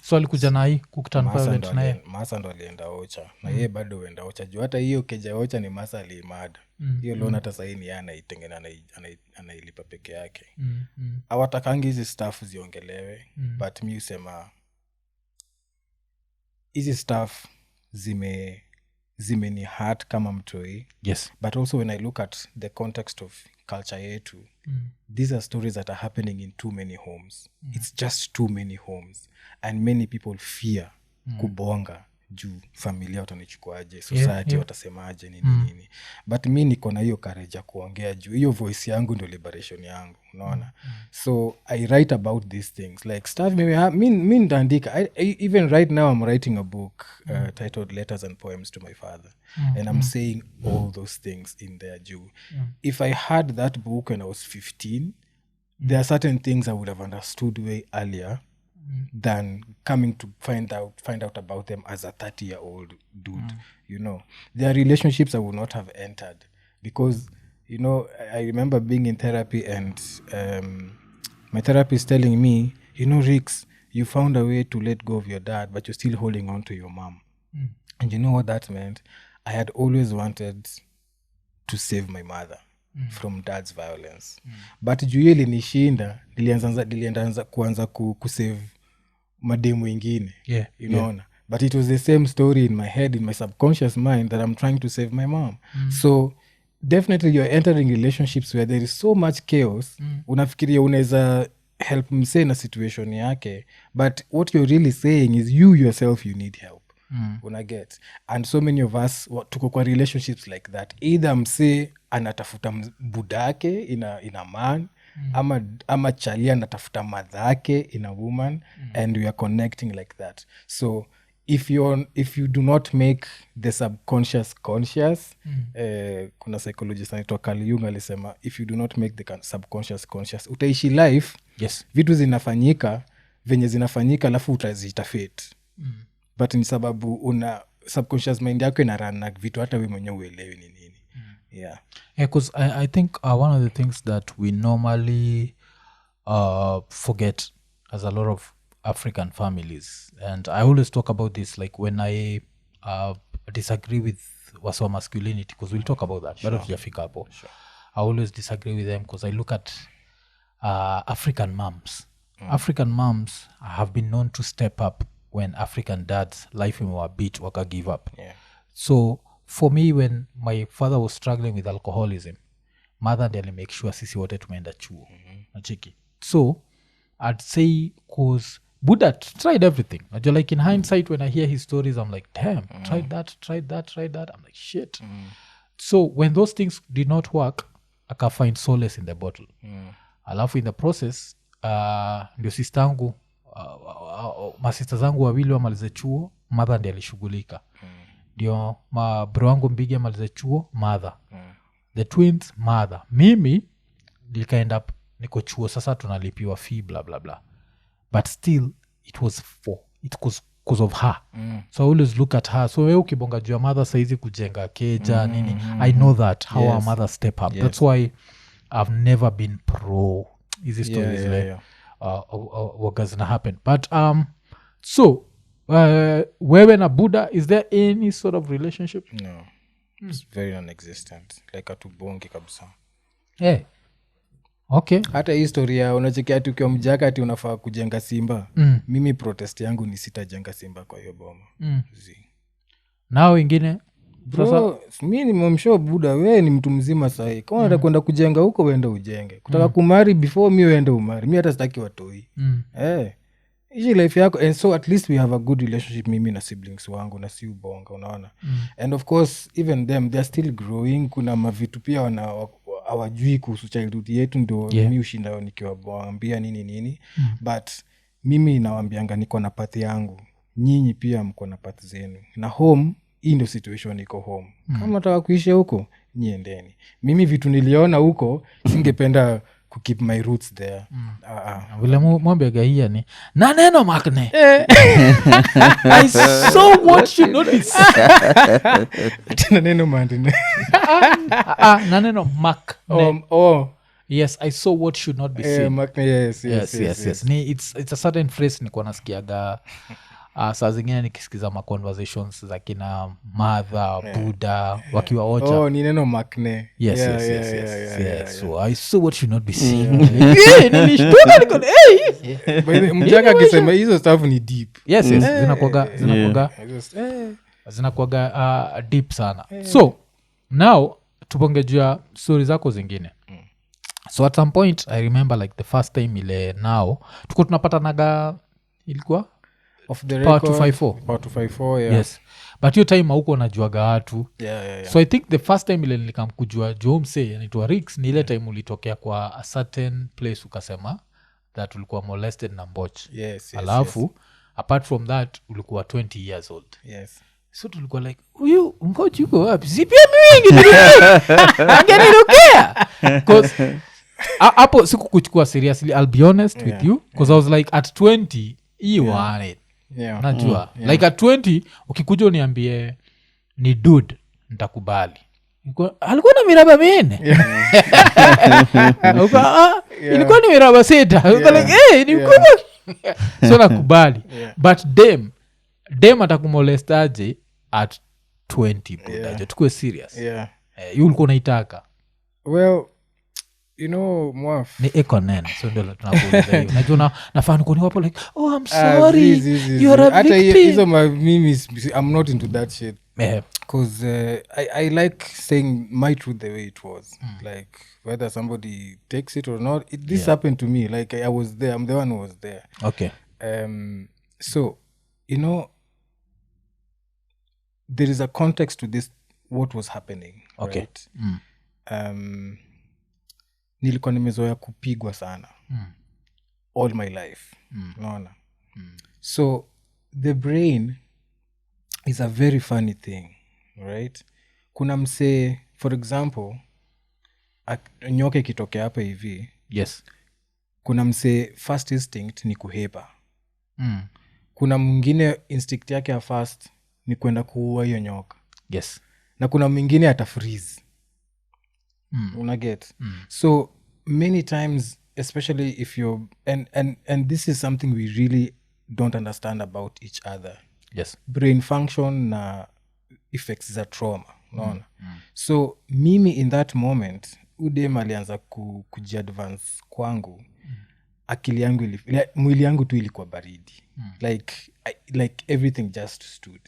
So alikuja na hii kukutana violent na yeye. Masa ndo alienda ocha na yeye bado uenda ocha juu hata hiyo keja ocha ni masa aliimada. Hiyo loan hata sahii ni anaitengena anailipa peke yake. Hawatakangi hizi staff ziongelewe, but mi usema hizi staff zimeni hurt kama mtoi. Yes. But also when I look at the context of culture yetu, these are stories that are happening in too many homes. It's just too many homes, and many people fear kubonga juu familia watanichukuaje, society watasemaje, nini. But mi niko na hiyo courage ya kuongea juu hiyo voice yangu ndio liberation yangu, unaona. So I write about these things like stuff mi ndaandika. Even right now I'm writing a book titled Letters and Poems to My Father, and I'm saying all those things in there juu. If I had that book when I was 15, there are certain things I would have understood way earlier than coming to find out about them as a 30-year-old dude. You know, there are relationships I would not have entered because, you know, I remember being in therapy and my therapist telling me, you know, Rix, you found a way to let go of your dad, but you're still holding on to your mom. And you know what that meant? I had always wanted to save my mother from dad's violence. But juu ile nishinda, nilianza kuanza kusave mademu wengine. You know. But it was the same story in my head, in my subconscious mind, that I'm trying to save my mom. So definitely you're entering relationships where there is so much chaos. Unafikiria unaweza help mse na situation yake, but what you're really saying is you yourself, you need help. Unaget. And so many of us tuko kwa relationships like that. Either mse anatafuta budake in a man, ama chali anatafuta madhake in a woman, and we are connecting like that. So if you do not make the subconscious conscious, kuna psychologist anaitwa Carl Jung alisema, if you do not make the subconscious conscious, utaishi life, vitu zinafanyika venye zinafanyika alafu utazita fate. But ni sababu una subconscious mind yako ina run na vitu hata wewe mwenyewe uelewi ni nini. Yeah, because I think one of the things that we normally forget as a lot of African families, and I always talk about this, like when I disagree with what's masculinity, because we'll talk about that. Sure. I always disagree with them because I look at African moms. African moms have been known to step up when African dads life in a bit waka give up. So for me, when my father was struggling with alcoholism, mother ndiye make sure sisi wote tumeenda chuo. Nachiki. So I'd say cause Buddha tried everything. Like in hindsight, when I hear his stories, I'm like, damn, tried that. I'm like, shit. So when those things did not work, I can find solace in the bottle. Alafu in the process, ndio sistangu, masista zangu wawili wamalize chuo, mother ndiye alishughulika. Ndio bro wangu mbigi amalize chuo, mother. The twins, mother. Mimi nikaenda up niko chuo, sasa tunalipiwa fee blah blah blah. But still it was because of her. So I always look at her. So wewe ukibonga juu ya mother saizi kujenga keja nini, I know that how our mother step up. That's why I've never been pro easy stories what gonna happen. But so wewe na Buddha, is there any sort of relationship? No. It's very non-existent. Like atubongi kabisa. Okay. Hata hii historia unachekia tukiwa mjaka ati unafaa kujenga simba. Mimi protest yangu ni sitajenga simba kwa hiyo boma. Nao wengine bro, mimi nimemshow Buddha, wewe ni mtu mzima sahi. Kama unataka kwenda kujenga huko uende ujenge. Kutaka kumari before mimi uende umari. Mimi hata sitaki watoi. Ishi life yako, and so at least we have a good relationship mimi na siblings wangu na si ubonga, unaona. And of course even them they're still growing. Kuna mavitu pia hawajui kuhusu childhood yetu, ndio mimi ushinda nikiwaambia nini. But mimi nawaambianga niko na path yangu, nyinyi pia mko na path zenu, na home hii ndio situation iko home. Kama nataka kuishi huko niendeni. Mimi vitu niliona huko singependa to keep my roots there. Vile mwambia gahia ni naneno makne. I saw what should not be said. Naneno mandine. Naneno makne. Yes, I saw what should not be said. Makne, yes. Ni it's a certain phrase nilikuwa nasikiaga saa zingine nikisikiza ma conversations za kina Mother, Buddha wakiwa ocha. Ni neno makne. Yes. So I saw what should not be seen. Nilishtuka niko mjaka akisema hizo stuff ni deep. Yes. Zinakuaga zinakuaga deep sana so now tupongejua story zako zingine so at some point I remember like the first time ile now tuko tunapatanaga ilikuwa Of the Power record, 254. Power 254, yeah. yes but hiyo time hauko unajuaga watu Yeah. so I think the first time ile nilikamkujua jomse anaitwa rix ni ile time ulitokea kwa a certain place ukasema that ulikuwa molested na mboch Yes, alafu apart from that ulikuwa 20 years old yes. so tulikuwa like huyu mboch yuko wapi sipia mingi angenirukia because hapo sikukuchukua seriously I'll be honest with you because I was like at 20 you want it Yeah. najua like at 20 ukikuja uniambie ni dude nitakubali alikuwa na miraba minne ilikuwa ni miraba sita ni mkubwa so nakubali but dem atakumolestaje at 20 budajo tukue serious yu ulikuwa unaitaka Well, you know, Mwaf. ni Iko Nini so ndio tunakuuliza hiyo najua nafaa nikuoni wapo like oh I'm sorry you are a victim Hizo memes, I'm not into that shit because I like saying my truth the way it was. Like whether somebody takes it or not, this happened to me. Like I was there, I'm the one who was there. Okay. So you know, there is a context to this, what was happening. Okay. Right? Nilikuwa nimezoea kupigwa sana all my life. Unaona? So the brain is a very funny thing, right? Kuna msee, for example, nyoka ikitokea hapa hivi, yes, kuna msee first instinct ni kuhepa. Kuna mwingine instinct yake ya first ni kwenda kuua hiyo nyoka. Yes. Na kuna mwingine atafreeze. Unaget? So many times, especially if you're and this is something we really don't understand about each other. Yes. Brain function na effects za trauma. Unaona? So mimi in that moment udem alianza kujiadvance kwangu. Akili yangu mwili yangu tu ilikuwa baridi. Like everything just stood.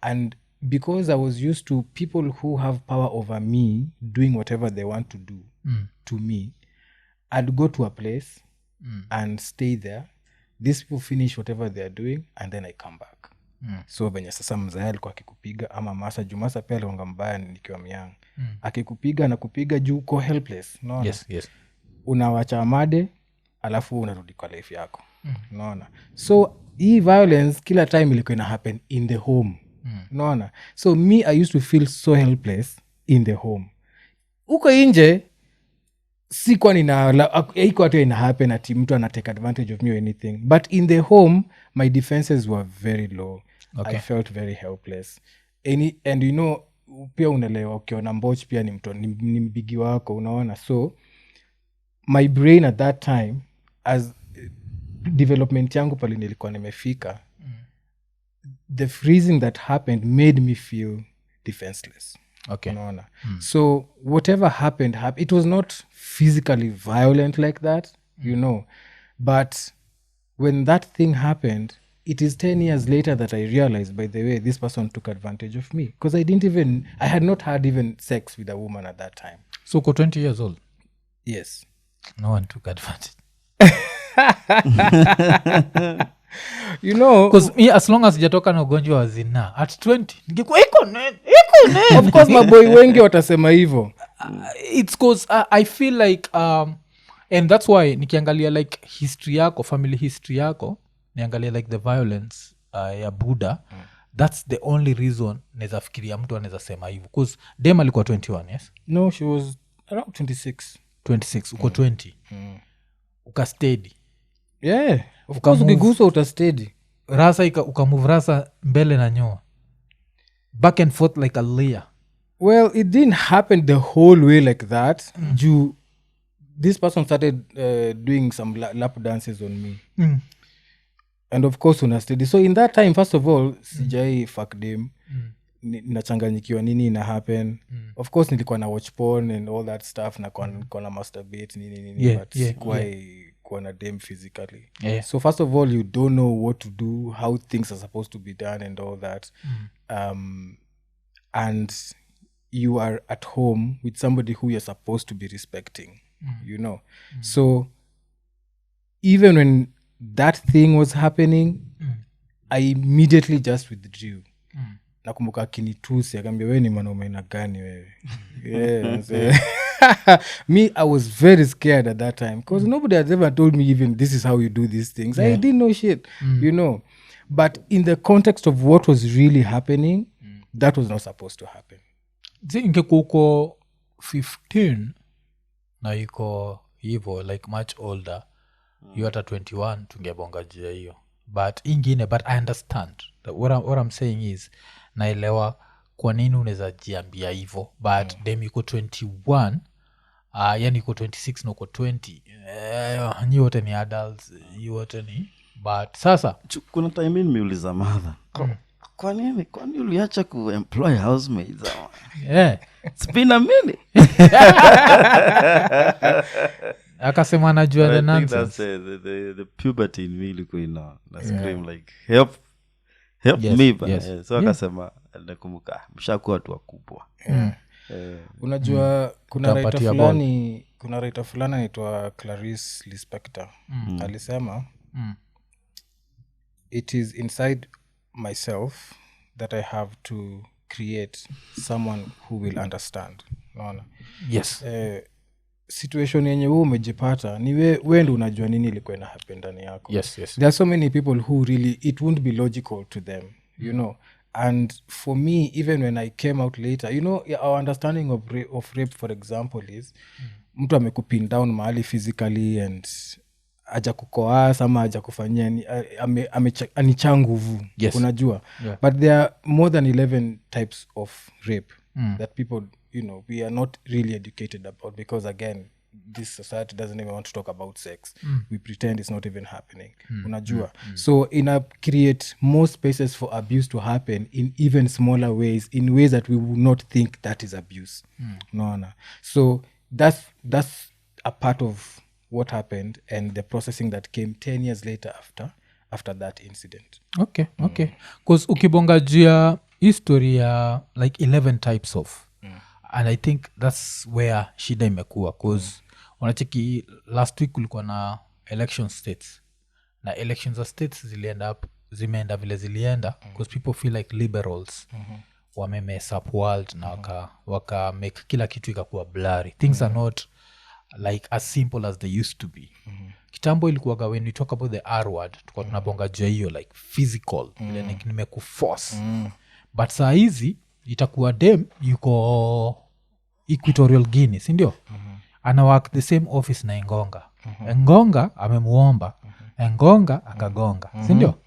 And because I was used to people who have power over me doing whatever they want to do to me, I'd go to a place and stay there. These people finish whatever they are doing and then I come back. So venye sasa mzaya alikuwa akikupiga ama masa jumasa pia alionga mbaya nikiwa myang. Akikupiga na kupiga juu uko helpless. Unaona? Yes. Unawacha amade alafu unarudi kwa life yako. Unaona? So hii violence kila time ilikuwa ina happen in the home. Unaona? So me, I used to feel so helpless in the home. Uko inje sikuwa iko atu ina happen ati mtu ana take advantage of me or anything. But in the home, my defenses were very low. Okay. I felt very helpless. And you know, pia unelewa ukiona mboch pia ni mbigi wako, unaona? So my brain at that time, as development yangu pali nilikuwa nimefika, the freezing that happened made me feel defenseless. Okay. Unaona? So whatever happened, it was not physically violent like that, you know. But when that thing happened, it is 10 years later that I realized, by the way, this person took advantage of me. Because I had not had even sex with a woman at that time. So uko 20 years old? Yes. No one took advantage. You know, because me, as long as sijatoka na ugonjwa wa zinaa at 20 ningekuwa Iko Nini. Of course maboy wengi watasema hivyo. It's cause I feel like and that's why nikiangalia like history yako, family history yako, niangalia like the violence ya Buddha, that's the only reason naweza fikiria mtu anaweza sema hivyo. Because dem alikuwa 21, yes? No, she was around 26. Uko 20. Ukastedi. Yeah, of course ukigusa utastedi. Rasa ukamove rasa mbele na nyuma. Back and forth like a layer. Well, it didn't happen the whole way like that. This person started doing some lap dances on me. And of course unastedi. So in that time, first of all, sijai fuck them. Nachanganyikiwa nini ina happen. Of course nilikuwa na watch porn and all that stuff na kwa na masturbate nini but kuwa na dem physically. So first of all, you don't know what to do, how things are supposed to be done and all that. and you are at home with somebody who you're supposed to be respecting, you know. So even when that thing was happening, I immediately just withdrew. Nakumbuka akinitusi akaambia wewe ni mwanaume na gani wewe. Yeah, so me, I was very scared at that time because nobody had ever told me even this is how you do these things. I didn't know shit, you know. But in the context of what was really happening, that was not supposed to happen. Ingekuwa uko 15 na iko hivyo like much older, you hata 21 tungebonga jia hiyo. But ingine, but I understand what I'm saying is naelewa kwa nini unaweza jiambia hivyo, but dem iko 21, yani iko 26 na uko 20, nyi wote ni adults, nyi wote ni, but sasa kuna time nimeuliza mother, kwa nini uliacha kuemploy housemates? It's been a minute. akasema anajua the I think nonsense. that's the puberty in me ilikuwa ina scream like help me ba. So akasema nakumbuka mshakuwa watu wakubwa. Unajua kuna writer fulani anaitwa Clarice Lispector. Alisema it is inside myself that I have to create someone who will understand. Unaona? Yes. Situation yenye wewe umejipata ni wewe ndio unajua nini ilikuwa ina happen ndani yako. Yes. There are so many people who really it won't be logical to them, you know. And for me, even when I came out later, you know, our understanding of rape, for example, is mtu amekupin down mahali physically and aja kukoasa ama aja kufanyia anichaa nguvu. Yes. Unajua? Yeah. But there are more than 11 types of rape that people, you know, we are not really educated about, because again, this society doesn't even want to talk about sex. We pretend it's not even happening. Unajua? So create more spaces for abuse to happen in even smaller ways, in ways that we would not think that is abuse. No. So that's a part of what happened and the processing that came 10 years later after that incident. Okay. Because ukibonga jia history ya like 11 types of, and I think that's where shida imekuwa, because unacheki last week kulikuwa na election states, na elections za states zimeenda vile zilienda because people feel like liberals wamemess up world na waka make kila kitu ikakuwa blurry. Things are not like as simple as they used to be. Kitambo ilikuwaga when we talk about the R word tukwa tunabonga jia hiyo like physical, vile nimekuforce. But saa hizi itakuwa dem yuko Equatorial Guinea, si ndio? Ana work the same office na Engonga. Engonga amemuomba, Engonga akagonga, si ndio?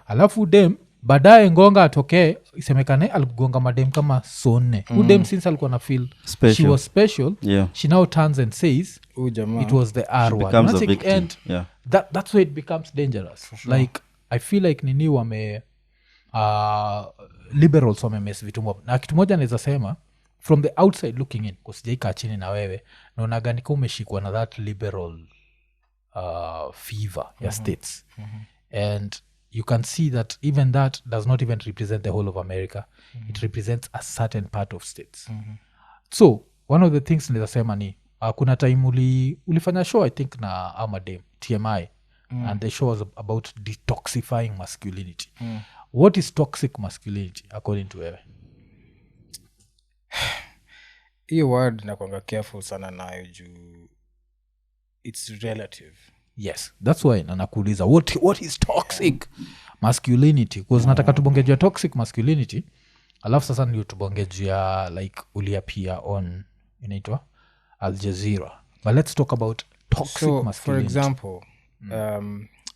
Alafu dem baadaye Engonga atokee isemekane alikugonga madem kama sonne. Dem since alikuwa na feel special. She was special, she now turns and says it was the R word. Becomes a victim. And that's where it becomes dangerous. Sure. Like I feel like nini wame liberals wamemess vitu mob. Na kitu moja naweza sema from the outside looking in, kusijaika chini na wewe naonaga nika umeshikwa na that liberal fever ya states. And you can see that even that does not even represent the whole of America. It represents a certain part of states. So one of the things naweza sema ni kuna time ulifanya show I think na Amadem TMI, and the show was about detoxifying masculinity. What is toxic masculinity according to wewe? Hiyo word nakwanga careful sana nayo juu it's relative. Yes, that's why nakuuliza what is toxic masculinity, because nataka tubongejea toxic masculinity, alafu sasa ndio tubongejea like uliapia on inaitwa Al Jazeera. But let's talk about toxic masculinity. For example,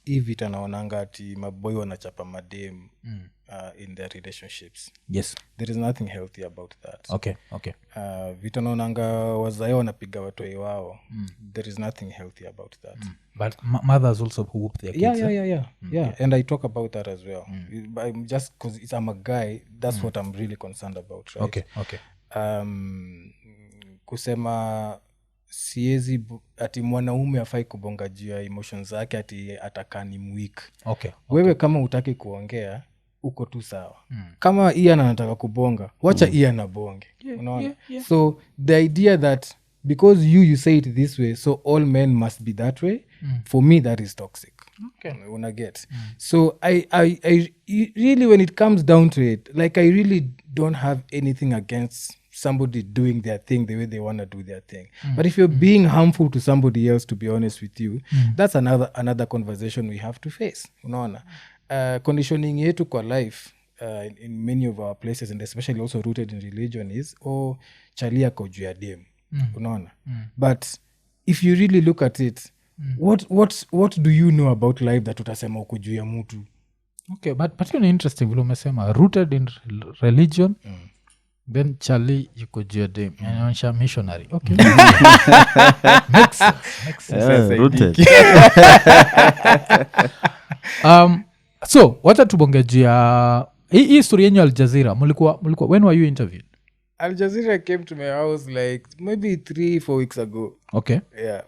hivi tanaonanga ati maboy wanachapa madem in their relationships. Yes. There is nothing healthy about that. Okay. Vitanaonanga wazae wanapiga watoi wao. There is nothing healthy about that. But mothers also whoop their kids. Yeah. And I talk about that as well. I'm just because I'm a guy, that's what I'm really concerned about, right? Okay. Kusema siezi ati mwanaume afai kubonga juu ya emotions zake ati atakani weak. Okay. Wewe kama utaki kuongea uko tu sawa. Kama Ian anataka kubonga, wacha Ian abonge. Unaona? So the idea that because you say it this way, so all men must be that way, for me that is toxic. Una get. So I really, when it comes down to it, like I really don't have anything against somebody doing their thing the way they want to do their thing. But if you're being harmful to somebody else, to be honest with you, that's another conversation we have to face. Unaona? Conditioning yetu kwa life in many of our places, and especially also rooted in religion, is chalia ko juu ya dem. Unaona? But if you really look at it, what do you know about life that utasema uko juu ya mtu? Okay, but you know, interesting vile umesema rooted in religion, then Charlie yuko juu ya dem, anaonyesha missionary. Okay. Makes sense. Rooted. So wacha tubonge juu ya hii story yenyu Al Jazeera. Mulikuwa when were you interviewed? Al Jazeera came to my house like maybe 3-4 weeks ago. Okay. Yeah.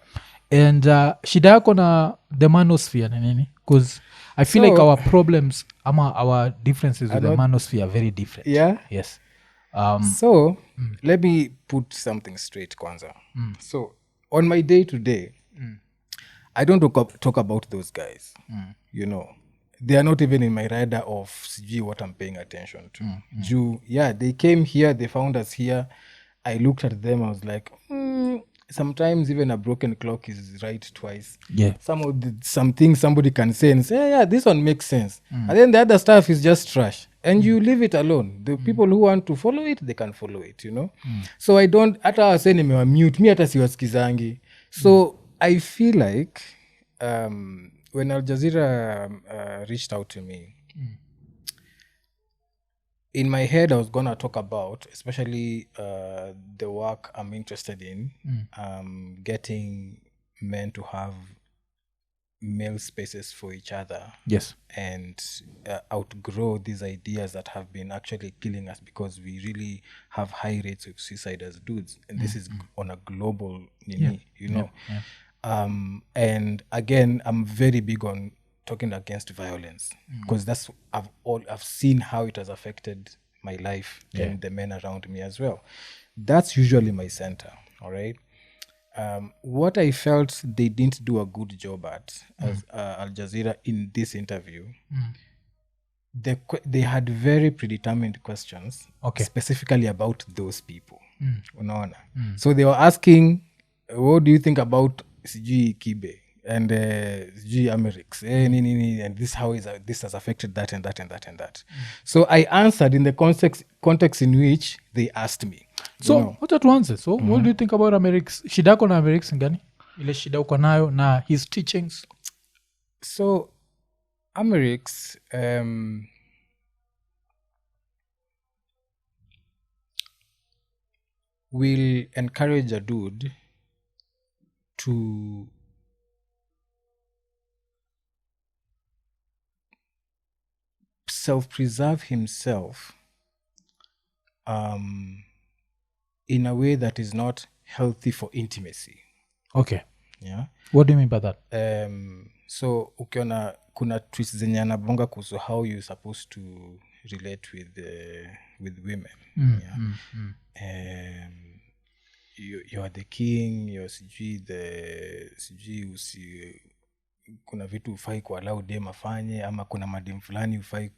And shida yako na the manosphere ni nini? Because I feel like our problems ama our differences with the manosphere are very different. Yeah. Yes. Let me put something straight kwanza. So on my day to day, I don't talk about those guys. You know, they are not even in my radar of what I'm paying attention to. They came here, they found us here. I looked at them, I was like, sometimes even a broken clock is right twice. Yeah. Some things somebody can say and say, yeah, this one makes sense. And then the other stuff is just trash. And you leave it alone. The people who want to follow it, they can follow it, you know? So I don't, hata wase nimewamute, mi hata siwasikizangi. So I feel like when Al Jazeera reached out to me, in my head, I was going to talk about, especially the work I'm interested in, getting men to have male spaces for each other. Yes. And outgrow these ideas that have been actually killing us, because we really have high rates of suicide as dudes. And this is on a global, you know. And again, I'm very big on talking against violence, because that's I've seen how it has affected my life and the men around me as well. That's usually my center. All right. What I felt they didn't do a good job at as Al Jazeera in this interview, they had very predetermined questions, specifically about those people. Unaona? So they were asking, what do you think about KIBE and AMERIX, and this how this has affected that and that and that and that. So I answered in the context in which they asked me. So wacha tuanze. So what do you think about AMERIX? Shida yako na AMERIX ngani? Ile shida uko nayo na his teachings? So AMERIX will encourage a dude to self-preserve himself in a way that is not healthy for intimacy. Okay. Yeah. What do you mean by that? So ukiona kuna tweets zenye anabonga kuhusu how you're supposed to relate with women. You are the king, you're sijui usi kuna vitu ufai kualau dem afanye, ama kuna madem fulani ufai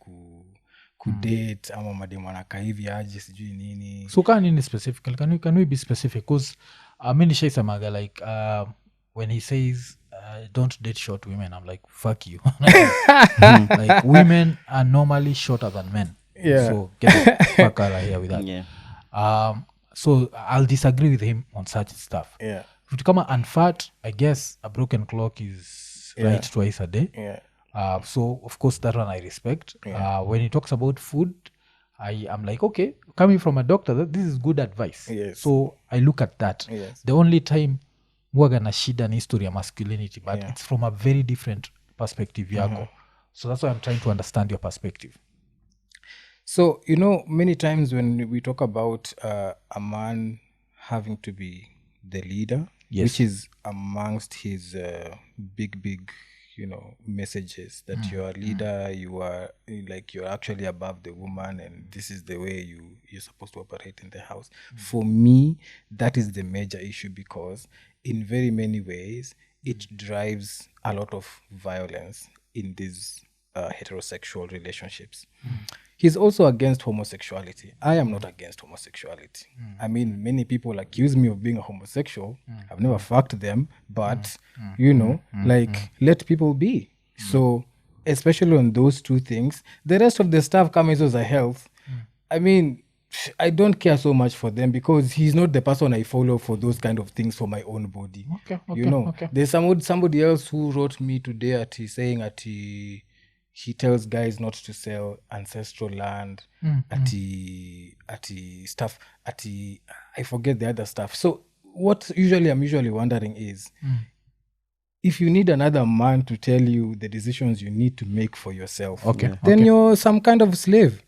kudate, ama madem wanaka hivi aje sijui nini. So can nini specifically? Can we be specific? Because mimi nishaisemaga like when he says don't date short women, I'm like, fuck you. Like women are normally shorter than men. Yeah. So get the fuck out of here with that. Yeah. So I'll disagree with him on such stuff. Yeah. If you come unfat, I guess a broken clock is right twice a day. Yeah. So of course that one I respect. When he talks about food, I'm like, okay, coming from a doctor, this is good advice. Yes. So I look at that. Yes. The only time waga na shida ni history ya masculinity, but it's from a very different perspective yako. So that's why I'm trying to understand your perspective. So, you know, many times when we talk about a man having to be the leader, which is amongst his big, messages that you're a leader, you are like you're actually above the woman, and this is the way you're supposed to operate in the house. For me, that is the major issue, because in very many ways it drives a lot of violence in these heterosexual relationships. He's also against homosexuality. I am not against homosexuality. I mean, many people accuse me of being a homosexual. I've never fucked them, but, let people be. So, especially on those two things, the rest of the stuff comes as a health. I mean, I don't care so much for them, because he's not the person I follow for those kind of things for my own body. Okay. There's somebody else who wrote me today saying that he tells guys not to sell ancestral land, stuff, I forget the other stuff. So what I'm usually wondering is, if you need another man to tell you the decisions you need to make for yourself, then you're some kind of slave.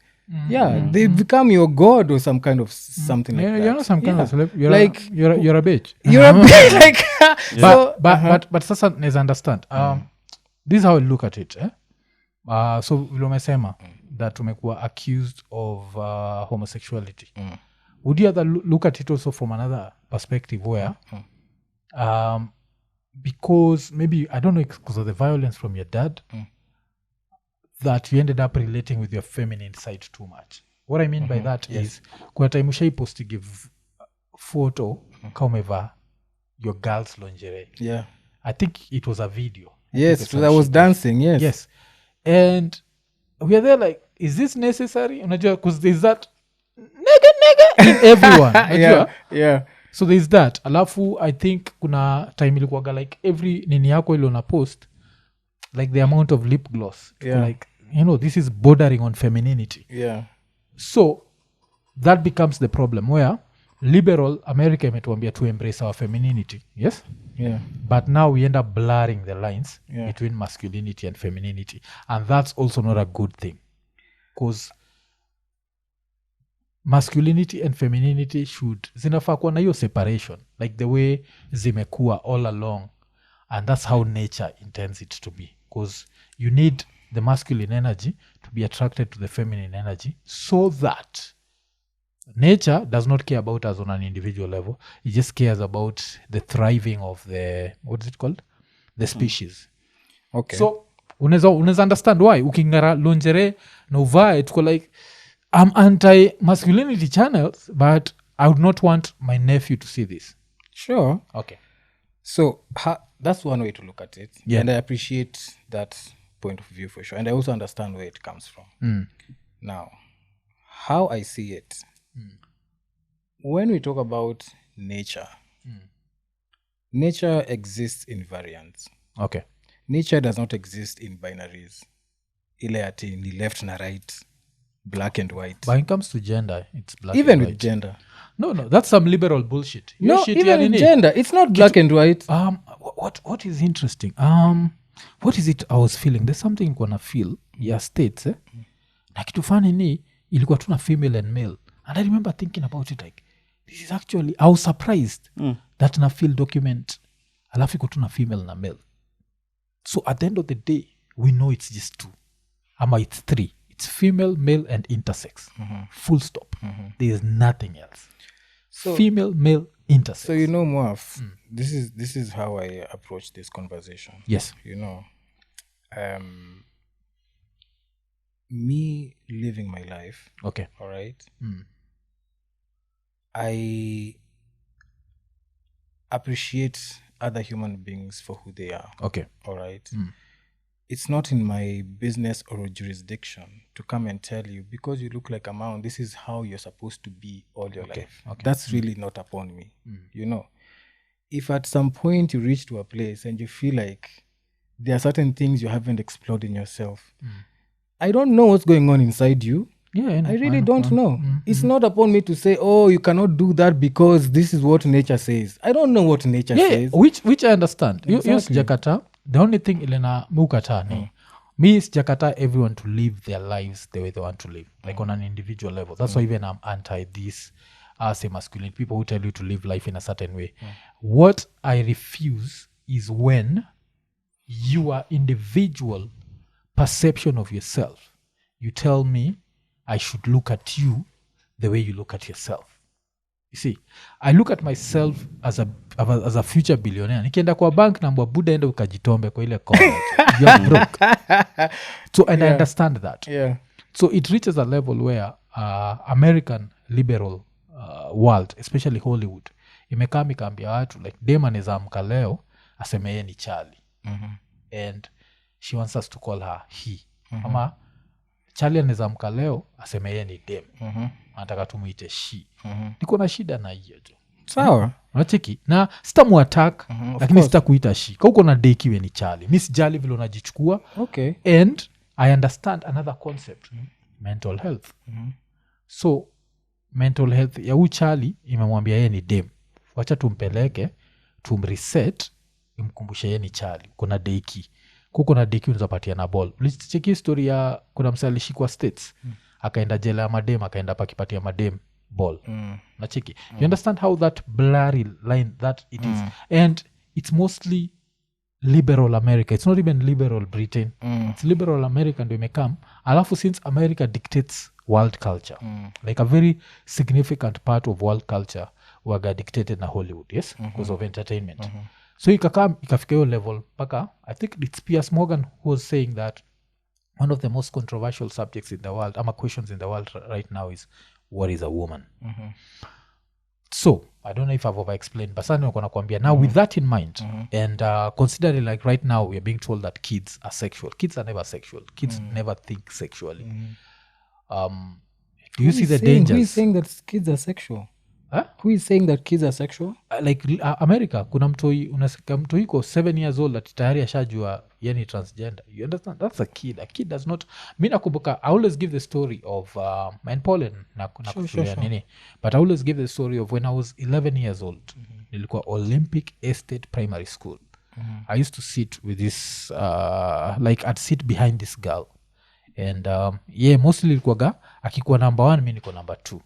They become your god or some kind of something like that. You're not some kind of slave. You're you're a bitch. You're a bitch. But sasa neza understand. This is how I look at it. So vile umesema that umekuwa accused of homosexuality. Would you other look at it also from another perspective where because maybe, I don't know, because of the violence from your dad, that you ended up relating with your feminine side too much? What I mean by that is, kuna time ushaipost to give photo kama umevaa your girl's lingerie. I think it was a video. Yes, I was dancing. Yes. And we are there like, is this necessary? Unajua, because there's that nigga in everyone. Yeah. So there's that. Alafu, I think kuna time ilikuwaga like every nini yako ile una post, like the amount of lip gloss. Like, this is bordering on femininity. So that becomes the problem, where liberal America imetuambia to embrace our femininity. Yes? But now we end up blurring the lines between masculinity and femininity. And that's also not a good thing. Because masculinity and femininity zinafaa kuwa na hiyo separation, like the way zimekuwa all along. And that's how nature intends it to be. Because you need the masculine energy to be attracted to the feminine energy, so that nature does not care about us on an individual level. It just cares about the thriving of the, what is it called? The species. Okay. So, unaweza understand why ukingara lingerie na uvae tuko like, I'm anti-masculinity channels, but I would not want my nephew to see this. Sure. Okay. So, that's one way to look at it. And I appreciate that point of view for sure. And I also understand where it comes from. Now, how I see it, when we talk about nature, nature exists in variants. Okay. Nature does not exist in binaries. Ile ati ni left na right, black and white. But when it comes to gender, it's black even and white. With gender. No, that's some liberal bullshit. No, even with gender, it's not black and white. What is interesting? What is it I was feeling? There's something gonna feel. States, na kitu fani ni ilikuwa tuna female and male. And I remember thinking about it like, this is actually, I was surprised that na feel document alafu iko tuna female na male. So at the end of the day, we know it's just two. Ama it's three. It's female, male, and intersex. Full stop. There is nothing else. So, female, male, intersex. So Moaf, this is how I approach this conversation. Yes. Me living my life. Okay. All right. I appreciate other human beings for who they are. Okay. All right. It's not in my business or jurisdiction to come and tell you, because you look like a man, this is how you're supposed to be all your life. Okay. That's really not upon me. If at some point you reach to a place and you feel like there are certain things you haven't explored in yourself, I don't know what's going on inside you. I really don't know. It's not upon me to say, oh, you cannot do that because this is what nature says. I don't know what nature says. Which I understand. Exactly. You sijakata. The only thing ilena mukata ni me sijakata everyone to live their lives the way they want to live, like on an individual level. That's why even I'm anti this say masculine people who tell you to live life in a certain way. What I refuse is when your individual perception of yourself, you tell me I should look at you the way you look at yourself. You see, I look at myself as a future billionaire. Nikienda kwa bank nambwa buda enda ukajitombe kwa ile college. You are broke. So, and I understand that. Yeah. So it reaches a level where American liberal world, especially Hollywood, imekam ikaambia watu like dem anaweza amka leo aseme yeye ni Charlie. And she wants us to call her he. Ama Charlie anaweza amka leo aseme yeye ni dem. Anataka tumuite she. Niko na shida na hiyo tu. Sawa. Unacheki? Na sitamuattack lakini sitakuita she. Kwa uko na deki we ni Charlie. Mimi sijali vile unajichukua. Okay. And I understand another concept. Mental health. So mental health ya huyu Charlie imemwambia yeye ni dem. Wacha tumpeleke, tumreset, imkumbushe yeye ni Charlie. Kuna deki. Kuna deki unazapatia na ball. Ulicheki story ya kuna msee alishikwa States. Akaenda jela ya madem, akaenda pakipatia madem ball. Nacheki. You understand how that blurry line that it is. And it's mostly liberal America. It's not even liberal Britain. It's liberal America ndio imekam. Alafu since America dictates world culture, like a very significant part of world culture waga dictated na Hollywood, yes? Because of entertainment. So ikafika hiyo level paka, I think it's Piers Morgan who was saying that one of the most controversial subjects in the world, ama questions in the world right now is, what is a woman? So, I don't know if I've over-explained, but something I'm going to kuambia. Now, with that in mind, and considering like right now, we're being told that kids are sexual. Kids are never sexual. Kids never think sexually. Do you see the dangers? Who is saying that kids are sexual? Huh? Who is saying that kids are sexual? Like America, kuna mtoi, unasikia mtoi ko 7 years old that tayari ashajua yani transgender. You understand? That's a kid. A kid does not... Mi nakumbuka, I always give the story of... and Pauline, sure. Nini. But I always give the story of when I was 11 years old. Nilikuwa Olympic Estate Primary School. I used to sit with this... like, I'd sit behind this girl. And mostly ilikuwaga, akikuwa number 1, mi niko number 2.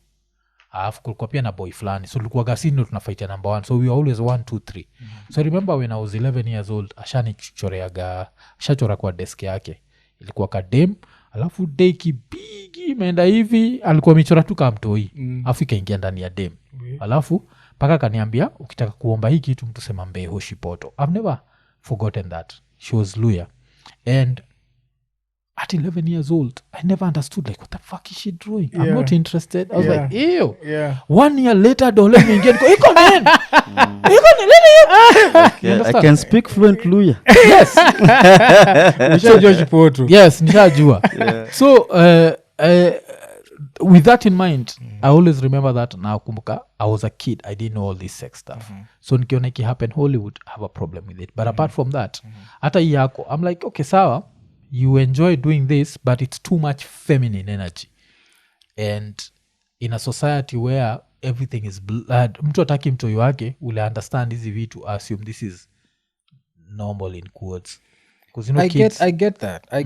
Alafu kulikuwa pia na boy flani. So tulikuwa gasini ndo tunafaitia number 1. So we were always 1, 2, 3. So I remember when I was 11 years old, ashachora kwa desk yake. Ilikuwa kadem, alafu deki bigi imeenda hivi, alikuwa michora tu kama mtoi. Alafu ikaingia ndani ya dem. Alafu paka kaniambia, ukitaka kuomba hii kitu mtu sema mbeho shipoto. I've never forgotten that. She was Luya. And at 11 years old, I never understood, like, what the fuck is she drawing? I'm not interested. I was like, ew. 1 year later, dole mingi niko, Iko Nini! Iko Nini! I can speak fluent Luya. Yes. Nishajua shipoto. Yes, nishajua. So, with that in mind, I always remember that now kumbuka, I was a kid. I didn't know all this sex stuff. So nikiona iki happen Hollywood, I have a problem with it. But apart from that, hata yako, I'm like, okay, sawa. You enjoy doing this, but it's too much feminine energy. And in a society where everything is blood, mtu ataki mtoi wake, ule understand hizi vitu, assume this is normal in quotes. Because you know, I get that. I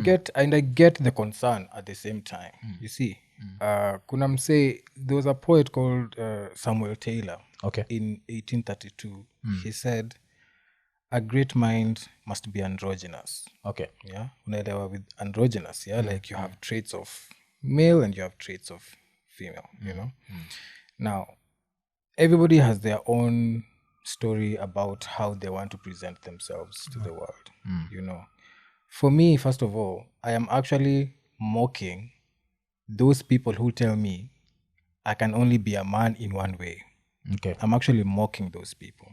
get the concern at the same time. You see, kuna mse, there was a poet called Samuel Taylor. Okay. In 1832, he said, a great mind must be androgynous. Okay. Yeah. Unaelewa with androgynous, yeah? Like you have traits of male and you have traits of female, you know? Now, everybody has their own story about how they want to present themselves to the world, you know? For me, first of all, I am actually mocking those people who tell me I can only be a man in one way. Okay. I'm actually mocking those people.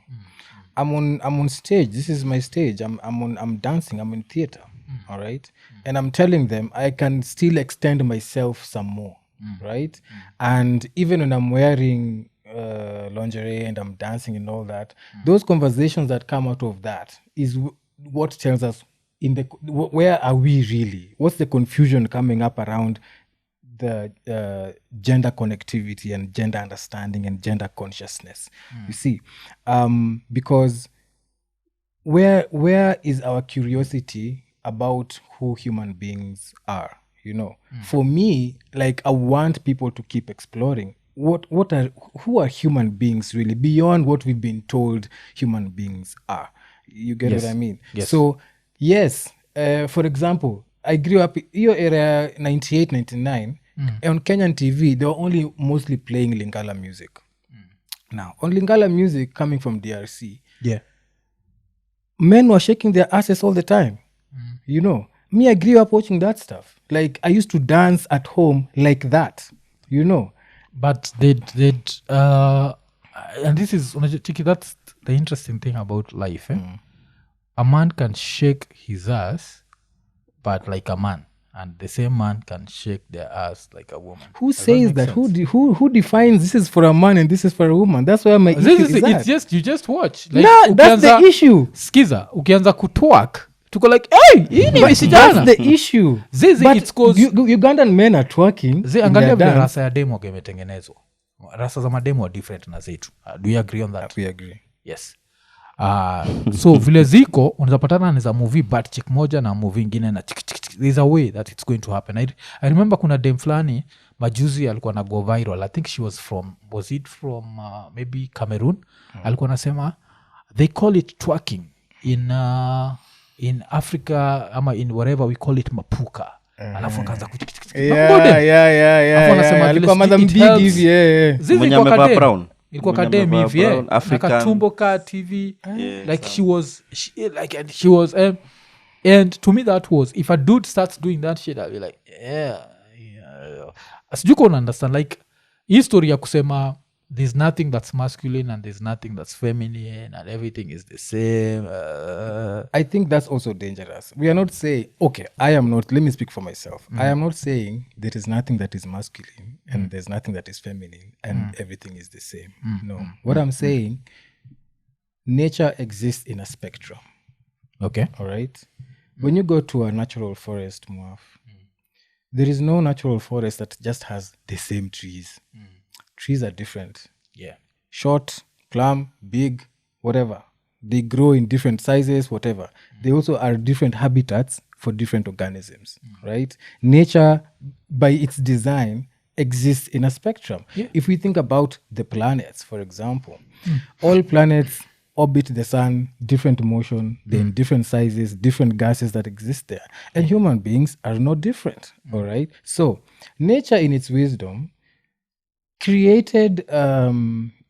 I'm on stage. This is my stage. I'm dancing. I'm in theater. All right. And I'm telling them I can still extend myself some more. Right. And even when I'm wearing lingerie and I'm dancing and all that, those conversations that come out of that is what tells us where are we really? What's the confusion coming up around the gender connectivity and gender understanding and gender consciousness? You see, because where is our curiosity about who human beings are? You know, for me, like, I want people to keep exploring who are human beings really beyond what we've been told human beings are. You get what I mean? Yes. So Yes. For example, I grew up hiyo area 98 99 on Kenyan TV they were only mostly playing Lingala music. Now on Lingala music coming from DRC, men were shaking their asses all the time. You know, me, I grew up watching that stuff. Like I used to dance at home like that, you know. But and this is Chiki, that's the interesting thing about life. A man can shake his ass but like a man, and the same man can shake their ass like a woman. Who says that? Who defines this is for a man and this is for a woman? That's where my issue is at. It's just you just watch. Like, no, that's the issue. Skiza, ukianza kutwork tuko like, hey, that's the issue. But it's cause Ugandan men are twerking. Angalia vile rasa ya demo gemetengenezwa. Rasa za mademo are different na zetu. Do you agree on that? We agree. Yes. So vile ziko unazapatana ni za movie but chick moja na movie ingine na there's a way that it's going to happen. I remember kuna dem fulani majuzi alikuwa na go viral. I think she was from maybe Cameroon. Alikuwa nasema they call it twerking in Africa ama in wherever we call it mapuka. Alafu akaanza alikuwa madam big hivi mwenye amevaa brown ilikuwa kademi hivi akatumbo ka TV like she was and to me that was if a dude starts doing that shit I'll be like asiju can understand like history ya kusema there's nothing that's masculine and there's nothing that's feminine and everything is the same. I think that's also dangerous. We are not saying, okay, let me speak for myself. I am not saying there is nothing that is masculine and there's nothing that is feminine and everything is the same. No. What I'm saying, nature exists in a spectrum. Okay. All right? When you go to a natural forest, Muaf, there is no natural forest that just has the same trees. Trees are different. Yeah. Short, plump, big, whatever. They grow in different sizes, whatever. They also are different habitats for different organisms, right? Nature, by its design, exists in a spectrum. Yeah. If we think about the planets, for example, all planets orbit the sun, different motion, they're in different sizes, different gases that exist there. And human beings are no different, all right? So, nature in its wisdom created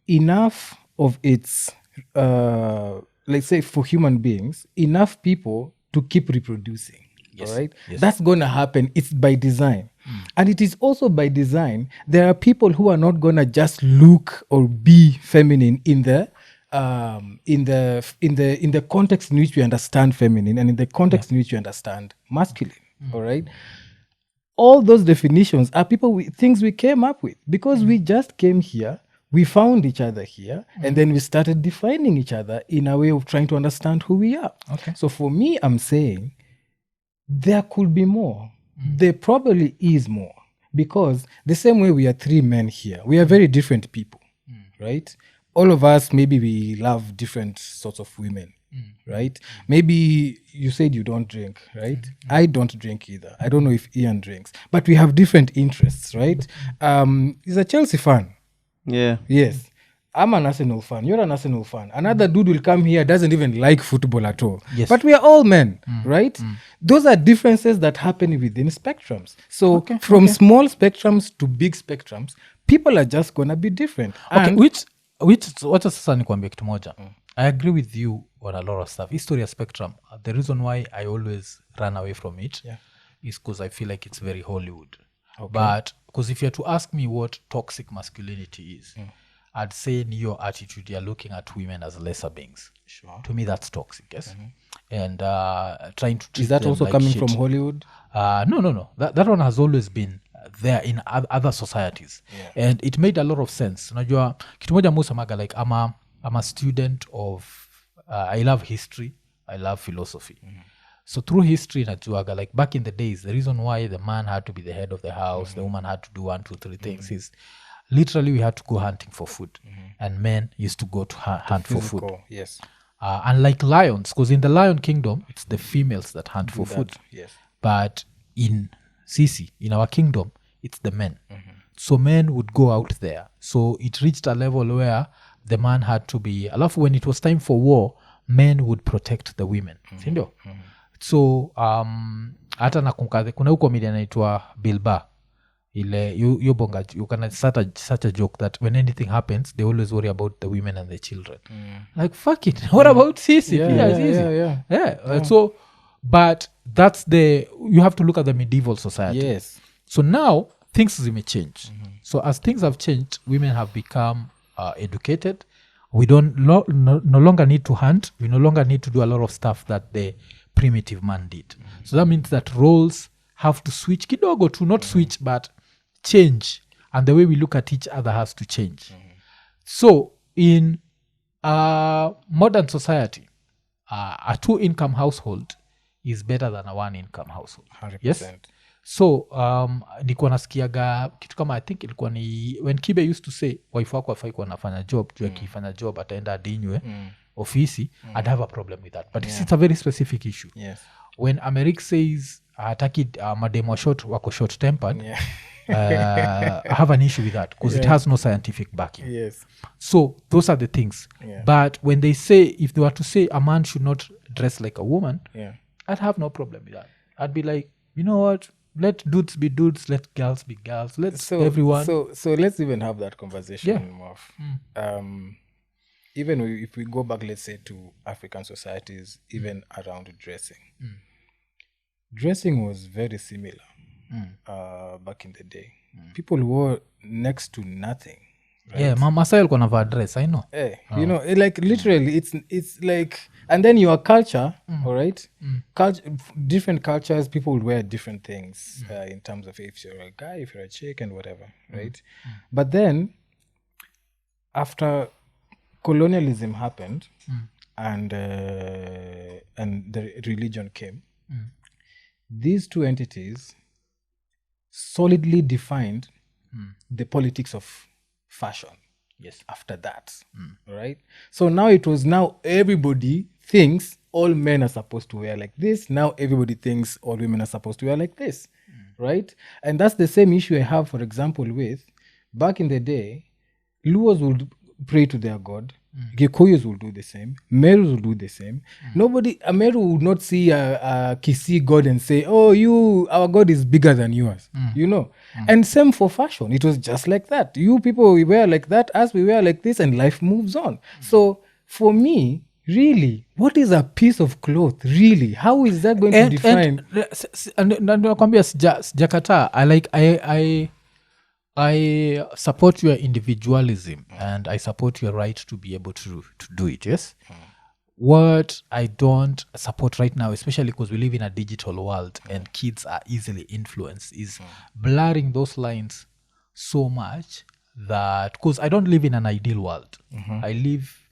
enough of its, let's say for human beings, enough people to keep reproducing. Yes. All right? Yes. That's going to happen. It's by design. And it is also by design. There are people who are not going to just look or be feminine in the context in which we understand feminine and in the context in which we understand masculine. All right? All those definitions are things we came up with because we just came here, we found each other here, and then we started defining each other in a way of trying to understand who we are. Okay. So for me, I'm saying there could be more. There probably is more because the same way we are three men here, we are very different people, right? All of us, maybe we love different sorts of women. Right? Maybe you said you don't drink, right? I don't drink either. I don't know if Ian drinks. But we have different interests, right? He's a Chelsea fan. Yeah. Yes. I'm an Arsenal fan. You're an Arsenal fan. Another dude will come here, doesn't even like football at all. Yes. But we are all men, right? Those are differences that happen within spectrums. So from small spectrums to big spectrums, people are just going to be different. Okay, which wacha sasa nikwambia kitu moja. I agree with you on a lot of stuff. History of spectrum, the reason why I always run away from it is because I feel like it's very Hollywood. Okay. But because if you had to ask me what toxic masculinity is, I'd say in your attitude, you're looking at women as lesser beings. Sure. To me, that's toxic, yes? And trying to treat Is that them also like coming shit. from Hollywood? No. That one has always been there in other societies. Yeah. And it made a lot of sense. Unajua, kitu moja musamaga, like, I'm a student of, I love history, I love philosophy. So through history, najuaga, like back in the days, the reason why the man had to be the head of the house, the woman had to do 1, 2, 3 things is literally we had to go hunting for food. And men used to go to hunt for food. Yes. Unlike lions, because in the lion kingdom, it's the females that hunt for food. Yes. But in Sisi, in our kingdom, it's the men. So men would go out there. So it reached a level where the man had to be, alafu when it was time for war, men would protect the women. So hata nakumbuka kuna huko media anaitwa Bilba ile you bonga you can such a joke that when anything happens they always worry about the women and the children. Like fuck it, what about sisi? So but that's you have to look at the medieval society. Yes. So now things may change. So as things have changed, women have become educated. We don't no longer need to hunt. We no longer need to do a lot of stuff that the primitive man did. So that means that roles have to switch kidogo to not switch but change, and the way we look at each other has to change. So in modern society, a 2-income household is better than a 1-income household. 100%. Yes. So nilikuwa nasikiaga kitu kama I think ilikuwa ni when KIBE used to say wife wako afai kuwa anafanya job juu akifanya job ataenda adinywe ofisi. I'd have a problem with that, but it's a very specific issue. Yes. When AMERIX says ataki mademo wako short tempered, I have an issue with that because it has no scientific backing. Yes. So those are the things. But when they say, if they were to say a man should not dress like a woman, I'd have no problem with that. I'd be like, you know what, let dudes be dudes, let girls be girls, everyone. So let's even have that conversation more. Even if we go back, let's say, to African societies, even around dressing. Dressing was very similar back in the day. People wore next to nothing. Right? Yeah, Masai alikuwa anavaa dress, I know. You know, like literally, it's like, and then your culture, all right? Different cultures, people will wear different things in terms of if you're a guy, if you're a chick, and whatever, right? But then, after colonialism happened, and the religion came, these two entities solidly defined the politics of fashion. Yes, after that, right? So now everybody thinks all men are supposed to wear like this. Now everybody thinks all women are supposed to wear like this, right? And that's the same issue I have, for example, with back in the day, Luos would pray to their god. Gikuyus will do the same. Merus will do the same. A Meru would not see a Kisi god and say, "Oh, our god is bigger than yours." You know. And same for fashion. It was just like that. You people, we wear like that, us we wear like this, and life moves on. So for me, really, what is a piece of cloth? Really, how is that going to define? And nakwambia sijakataa. I support your individualism and I support your right to be able to do it, yes? What I don't support right now, especially because we live in a digital world and kids are easily influenced, is blurring those lines so much that, because I don't live in an ideal world. I live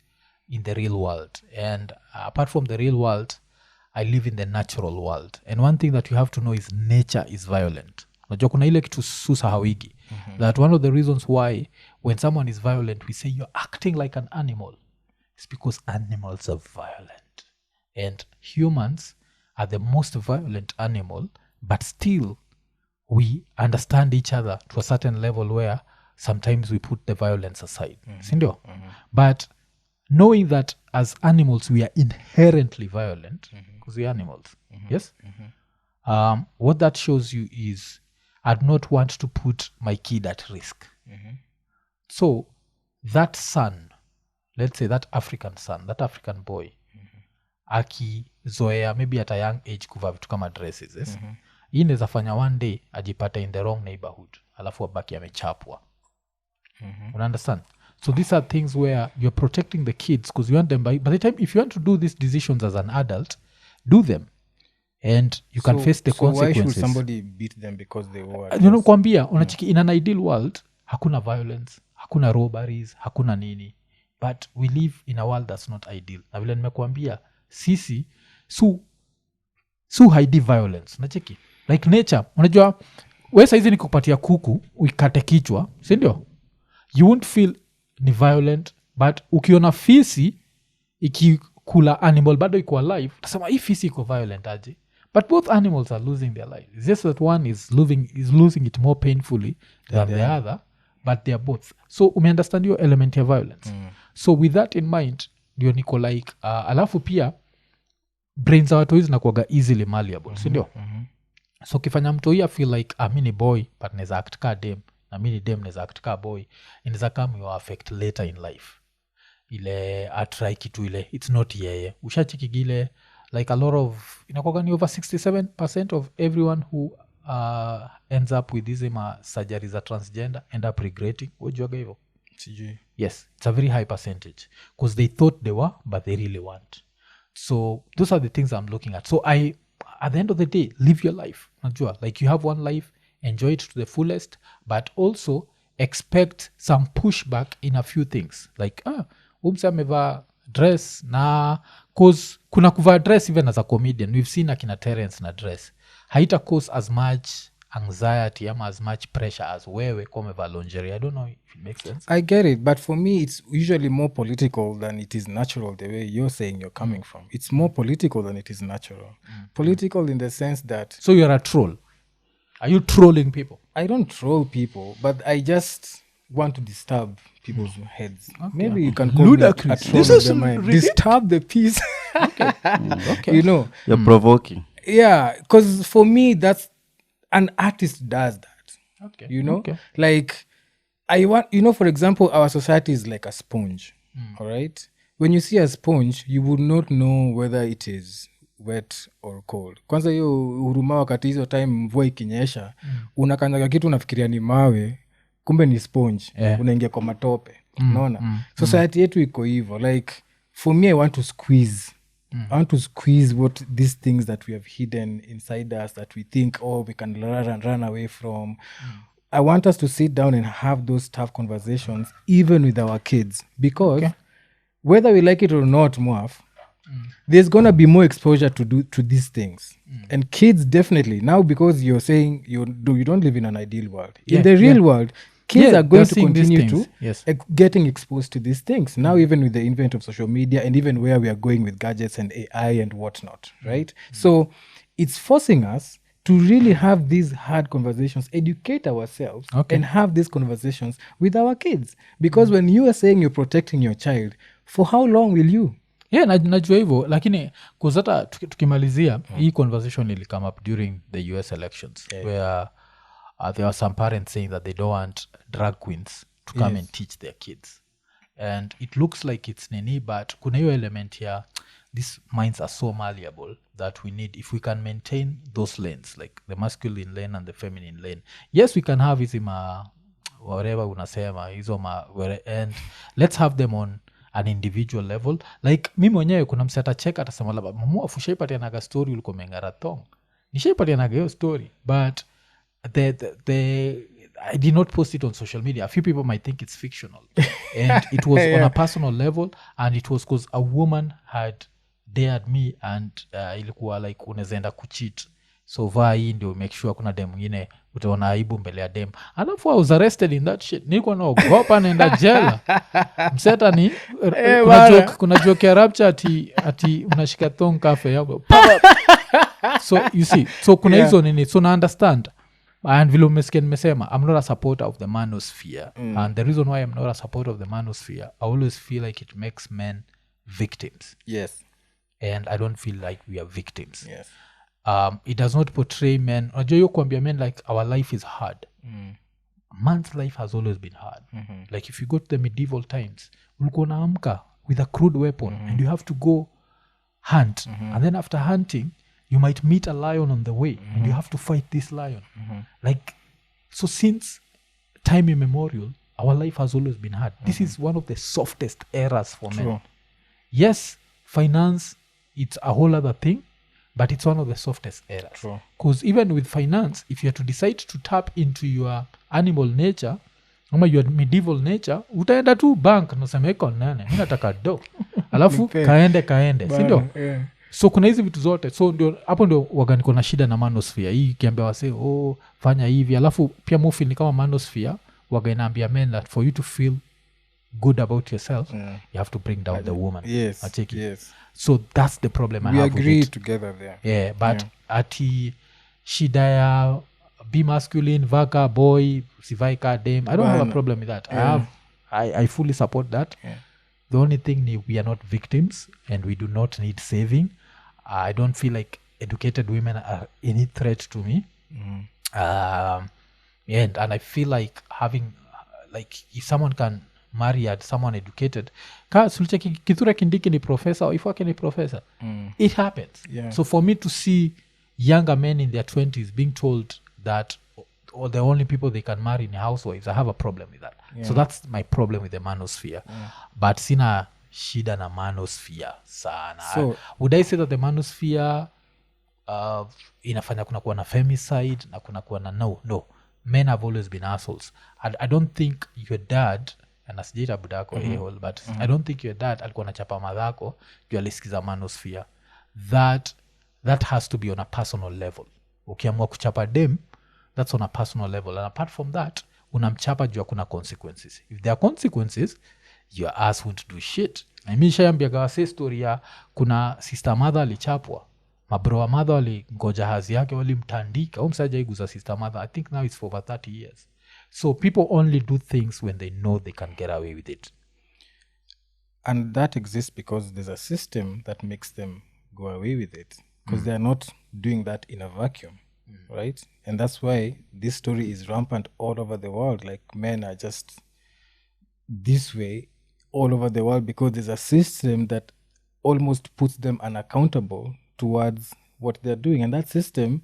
in the real world. And apart from the real world, I live in the natural world. And one thing that you have to know is nature is violent. Najua kuna ile kitu susahawigi. That one of the reasons why when someone is violent, we say you're acting like an animal. It's because animals are violent. And humans are the most violent animal, but still we understand each other to a certain level where sometimes we put the violence aside. Sindio? But knowing that as animals we are inherently violent, because we are animals, yes? What that shows you is I'd not want to put my kid at risk. So that son, let's say that African son, that African boy, akizoea maybe at a young age kuvaa vitu kama dresses, yes? Hii inaweza fanya one day ajipata in the wrong neighborhood, alafu abaki amechapwa. You understand? So these are things where you're protecting the kids because you want them by the time, if you want to do these decisions as an adult, do them. And you can face the consequences. So why should somebody beat them because they were? Kwambia, unachiki in an ideal world, hakuna violence, hakuna robberies, hakuna nini. But we live in a world that's not ideal. Na vile nimekuambia, sisi, haidi violence. Unachiki? Like nature, unajua, we saizi nikupatia kuku, uikate kichwa, sindio? You won't feel ni violent, but ukiona fisi, ikikula animal, bado iko alive, utasema hii fisi iko violent aje. But both animals are losing their lives. It's just that one is losing it more painfully than the other, but they are both. So understand your element of violence. So with that in mind, ndio niko like, alafu pia, brains za watoi zinakuwaga easily malleable sindio so ukifanya mtoi I feel like mi ni boy but neza act ka dem na mi ni dem neza act ka boy inaweza kama you affect later in life ile atrai kitu ile it's not yeye ushachikigile like a lot of inakuwaga ni over 67% of everyone who ends up with these surgeries za transgender end up regretting ujuaga hivyo sijui yes it's a very high percentage because they thought they were but they really weren't so those are the things I'm looking at so at the end of the day live your life najua like you have one life enjoy it to the fullest but also expect some pushback in a few things like umse amevaa dress na cause kuna kuvaa dress even as a comedian we've seen akina Terence na dress haita cause as much anxiety ama as much pressure as wewe kwa umevaa lingerie I don't know if it makes sense I get it but for me it's usually more political than it is natural the way you're saying you're coming from it's more political than it is natural political in the sense that so you're a troll are you trolling people I don't troll people but I just want to disturb people's heads maybe you can call Ludicrous. me a troll This of is the mind ridiculous. disturb the peace okay you know You're provoking. yeah because for me that's an artist does that okay you know okay. like I want for example our society is like a sponge all right when you see a sponge you would not know whether it is wet or cold kwanza hiyo huruma wakati hizo time mvua ikinyesha unakanyaga kitu unafikiria ni mawe kumbe ni sponge unaingia kwa matope unaona society yetu iko hivyo like for me I want to squeeze what these things that we have hidden inside us that we think we can run away from I want us to sit down and have those tough conversations even with our kids because whether we like it or not Mwaf, there's gonna be more exposure to these things and kids definitely now because you're saying you don't live in an ideal world in the real world kids are going to continue to getting exposed to these things now even with the invent of social media and even where we are going with gadgets and AI and whatnot right so it's forcing us to really have these hard conversations educate ourselves and have these conversations with our kids because when you are saying you're protecting your child for how long will you najua hivyo lakini kuzata tukimalizia hii conversation ili come up during the US elections where there are some parents saying that they don't want drag queens to come and teach their kids and it looks like it's nini but kuna hiyo element ya these minds are so malleable that we need if we can maintain those lanes like the masculine lane and the feminine lane yes we can have hizi whatever unasema hizo and let's have them on an individual level like mi mwenyewe kuna msi atacheka atasema labda mwafu shaipatianaga story ulikuwa mengarathong nishaipatianaga hiyo story but the I did not post it on social media a few people might think it's fictional and it was on a personal level and it was because a woman had dared me and ilikuwa like unezaenda kucheat so vaa hii ndio make sure kuna dem mwingine utaona aibu mbele ya dem alafu I was arrested in that shit nilikuwa naogopa naenda jela mseta ni kuna joke ya rapcha ati unashika thong cafe yako so you see so kuna hizo nini so na understand and vile umesikia nimesema I'm not a supporter of the manosphere and the reason why I'm not a supporter of the manosphere I always feel like it makes men victims yes and I don't feel like we are victims yes it does not portray men unajua hiyo kuambia men like our life is hard man's life has always been hard like if you go to the medieval times ulikuwa unaamka with a crude weapon and you have to go hunt and then after hunting you might meet a lion on the way and you have to fight this lion like so since time immemorial our life has always been hard this is one of the softest eras for men yes finance it's a whole other thing but it's one of the softest eras because even with finance if you are to decide to tap into your animal nature ama your medieval nature utaenda tu bank nasema iko nene mimi nataka do alafu kaende si ndio so kuna hizi vitu zote so ndio hapo ndio waga niko na shida na manosphere hii kiambia wase fanya hivi alafu pia mufil ni kama manosphere waga inaambia men that for you to feel good about yourself you have to bring down the woman yes so that's the problem we agree together there but ati shida ya be masculine vaka boy sivaika dem I don't have a problem with that I fully support that the only thing we are not victims and we do not need saving I don't feel like educated women are any threat to me. And I feel like having like if someone can marry at someone educated, Kithure Kindiki ni professor or Ifwake ni professor, it happens. So for me to see younger men in their 20s being told that or the only people they can marry in housewives, I have a problem with that. So that's my problem with the manosphere. But sina shida na manosphere sana. So would I say that the manosphere inafanya kuna kuwa na femicide na kuna kuwa na no, men have always been assholes. I don't think your dad anasijaita budako a-hole, but I don't think your dad alikuwa nachapa madhako juu alisikiza manosphere. That has to be on a personal level. Ukiamua kuchapa dem, that's on a personal level, and apart from that unamchapa juu kuna consequences. If there are consequences, your ass won't do shit. I mean shayambia wase story ya kuna sister mother alichapwa, mabro wa mother walingoja hazi yake walimtandika. Umsajaiguza sister mother, I think now it's for over 30 years. So people only do things when they know they can get away with it, and that exists because there's a system that makes them go away with it, because they are not doing that in a vacuum. Right? And that's why this story is rampant all over the world. Like men are just this way all over the world because there's a system that almost puts them unaccountable towards what they're doing. And that system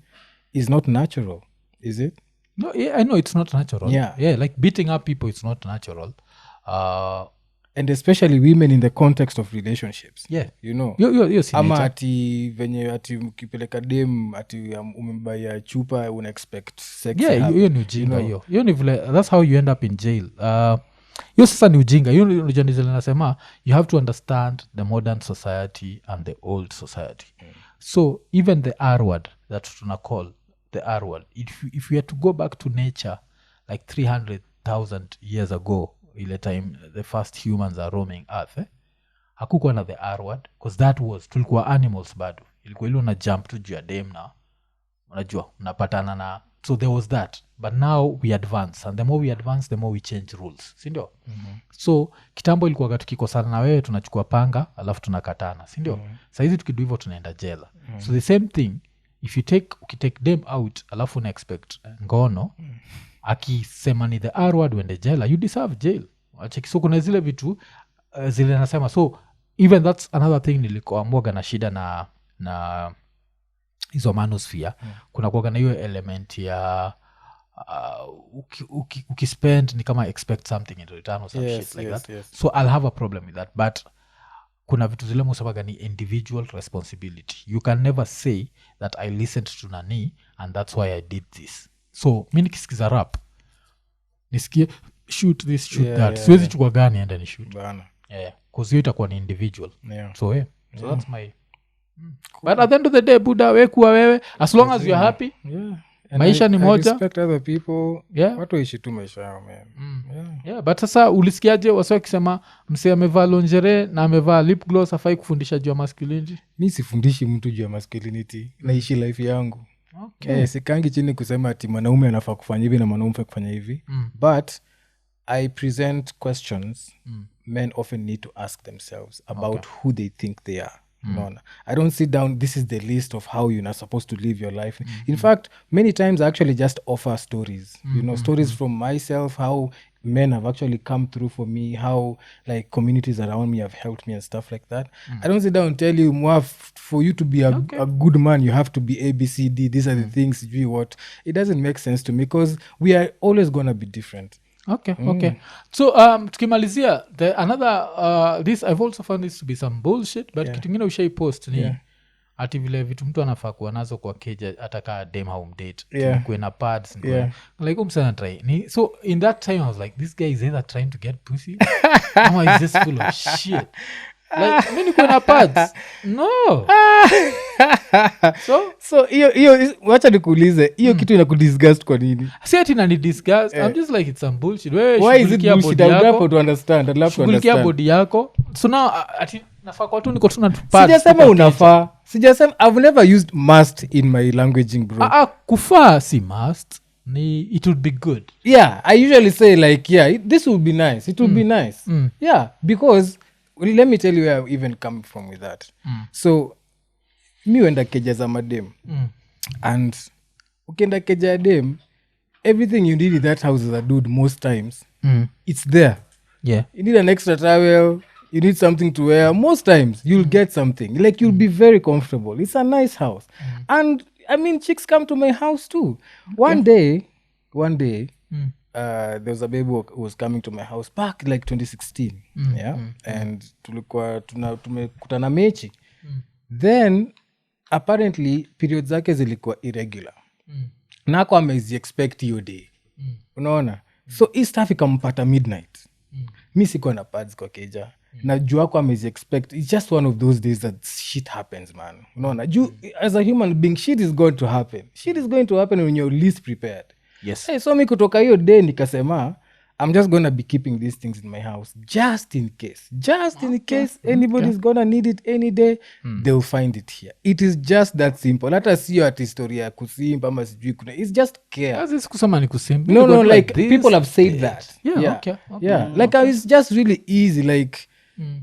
is not natural, is it? No, yeah, I know it's not natural. Yeah, like beating up people, it's not natural. And especially women in the context of relationships. You know, ama ati venye ati mkipeleka dem ati umembaya chupa una expect sex. Hiyo ni ujinga hiyo. Hiyo ni vile, that's how you end up in jail. Hiyo sasa ni ujinga. Hiyo ni jonizeli nasema you have to understand the modern society and the old society. So even the R word that tuna call the R word, if we had to go back to nature like 300,000 years ago, ile time the first humans are roaming earth, hakukuwa na the R word, because that was tulikuwa animals bado, ilikuwa ile una jump to juu ya dem na unajua unapatana na, so there was that. But now we advance, and the more we advance the more we change rules, si ndio? So kitambo ilikuwa tukikosana na wewe tunachukua panga alafu tunakatana, si ndio? Sasa hizi tukidu hivyo tunaenda jela. So the same thing, if you take them out alafu una expect ngono, akisema ni the R word wende jela, you deserve jail. So kuna zile vitu zile nasema. So even that's another thing nilikoamwaga na shida na hizo manosphere. Kuna kuwaga na hiyo element ya ukispend ni kama expect something in return or some shit like that. So I'll have a problem with that. But kuna vitu zile musabaga ni individual responsibility. You can never say that I listened to Nani and that's why I did this. So mi nikisikiza rap nisikie shoot this, shoot that, siwezi chukua gani enda ni shoot bana, cause hiyo itakuwa ni individual. So that's my cool. But at the end of the day, Buddha, we kuwa wewe, as long as you're happy, maisha ni moja. I respect other people. Watu waishi tu maisha yao, man. But sasa ulisikiaje wasa wakisema msee amevaa lingerie na amevaa lip gloss hafai kufundisha juu ya masculinity? Mi sifundishi mtu juu ya masculinity, naishi life yangu. Sikangi chini kusema ati mwanaume anafaa kufanya hivi na mwanaume anafaa kufanya hivi. But I present questions men often need to ask themselves about who they think they are. I don't sit down, this is the list of how you're not supposed to live your life. In fact, many times I actually just offer stories, stories from myself, how men have actually come through for me, how like communities around me have helped me and stuff like that. I don't sit down and tell you, for you to be a good man, you have to be A, B, C, D. These are the things, what. It doesn't make sense to me because we are always going to be different. Okay. So tukimalizia another this I've also found this to be some bullshit, but kitu ngine ushai post ni ati vile vitu mtu anafaa kuwa nazo kwa keja ataka dem home date, kuwe na pads like umsana try ni. So in that time I was like, this guy is either trying to get pussy or is just full of shit. Like mimi niko na pads no. So hiyo wacha nikuulize, hiyo kitu inakudisgust kwa nini? Si ati na ni disgust. I'm just like it's some bullshit. Why is it bullshit? I would love to understand. Shughulikia body yako. So now ati nafaa kwa tu niko tu na pads. Sijasema unafaa. Sijasema, I've never used must in my languaging, bro. Kufaa si must. Ni it would be good. I usually say like this would be nice. It would be nice. Because let me tell you where I even come from with that. So mi wenda keja za madem and ukienda keja ya dem everything you need in that house as a dude most times it's there. Yeah. You need an extra towel, you need something to wear. Most times you'll get something. Like you'll be very comfortable. It's a nice house. And I mean, chicks come to my house too. One day, there was a baby who was coming to my house back like 2016. And tulikuwa tumekutana mechi. Then apparently periods zake zilikuwa irregular. Nako amezi expect hiyo day. Unaona? So hii stuff ikampata midnight. Mi sikuwa na pads kwa keja. Najua kwa amezi expect. It's just one of those days that shit happens, man. Unaona? As a human being, shit is going to happen. Shit is going to happen when you're least prepared. Yes. Hey, so mi kutoka hiyo day nikasema I'm just gonna be keeping these things in my house just in case anybody's gonna need it any day they'll find it here. It is just that simple. Hata sio ati historia ya kusimba ama sijui kuna, it's just care. Kusema ni kusimba. No, like people have said that. Okay. Like it's just really easy. Like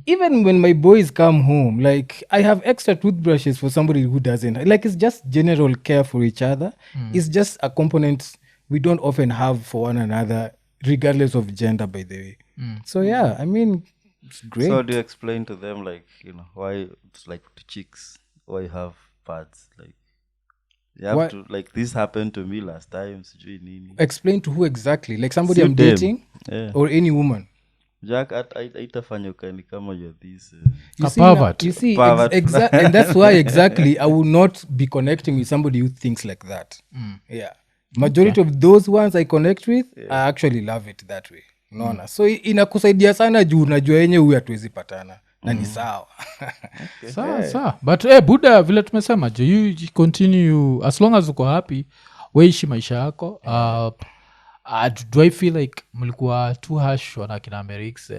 even when my boys come home, like I have extra toothbrushes for somebody who doesn't. Like it's just general care for each other. It's just a component we don't often have for one another, regardless of gender, by the way. So I mean, it's great. So do you explain to them, like, why it's like to chicks, why you have pads? Like, you have to, like, this happened to me last time. Sijui nini. Explain to who exactly? Like somebody I'm dating? Or any woman? Jack, itafanya ukani kama you're this. You see, and that's why exactly I will not be connecting with somebody who thinks like that. Majority of those ones I connect with, I actually love it that way. Unaona? So inakusaidia sana juu unajua yenye huyu hatuwezi patana na ni sawa. Sawa. But Buddha vile tumesema you continue as long as uko happy, weishi maisha yako. Do I feel like mlikuwa too harsh on akina AMERIX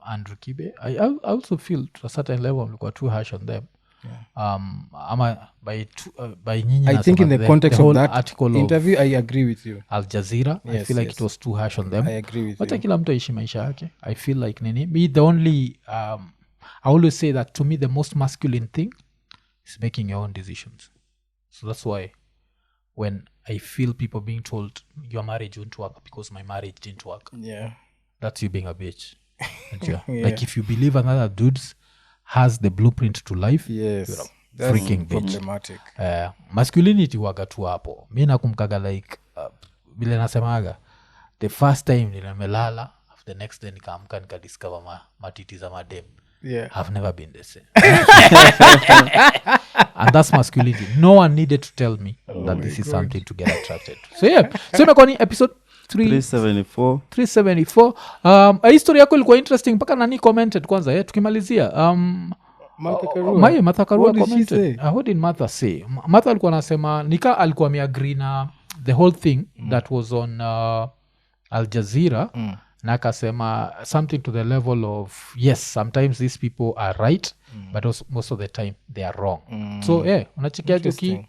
and KIBE? I also feel to a certain level mlikuwa too harsh on them. By Nini, I think in the context of that article interview, I agree with you. JAZEERA, I feel like it was too harsh on them. I agree with But you. kila mtu aishi maisha yake. I feel like Nini. Me, the only, I always say that to me, the most masculine thing is making your own decisions. So that's why when I feel people being told your marriage won't work because my marriage didn't work, that's you being a bitch. Like if you believe another dude's has the blueprint to life, yes, that's freaking problematic. Masculinity waga tu hapo. Mi nakumkaga like vile nasemaga the first time nimelala, the next day nikaamka nikadiscover matiti za madem. I've never been the same. And that's masculinity. No one needed to tell me that this is something to get attracted to. So imekuwa ni episode 374. History yako ilikuwa interesting mpaka nani commented kwanza tukimalizia Martha Karua commented. What did Martha say? Martha alikuwa anasema nika alikuwa ameagree na the whole thing that was on Al Jazeera na akasema something to the level of yes, sometimes these people are right but also most of the time they are wrong. So unachikiaje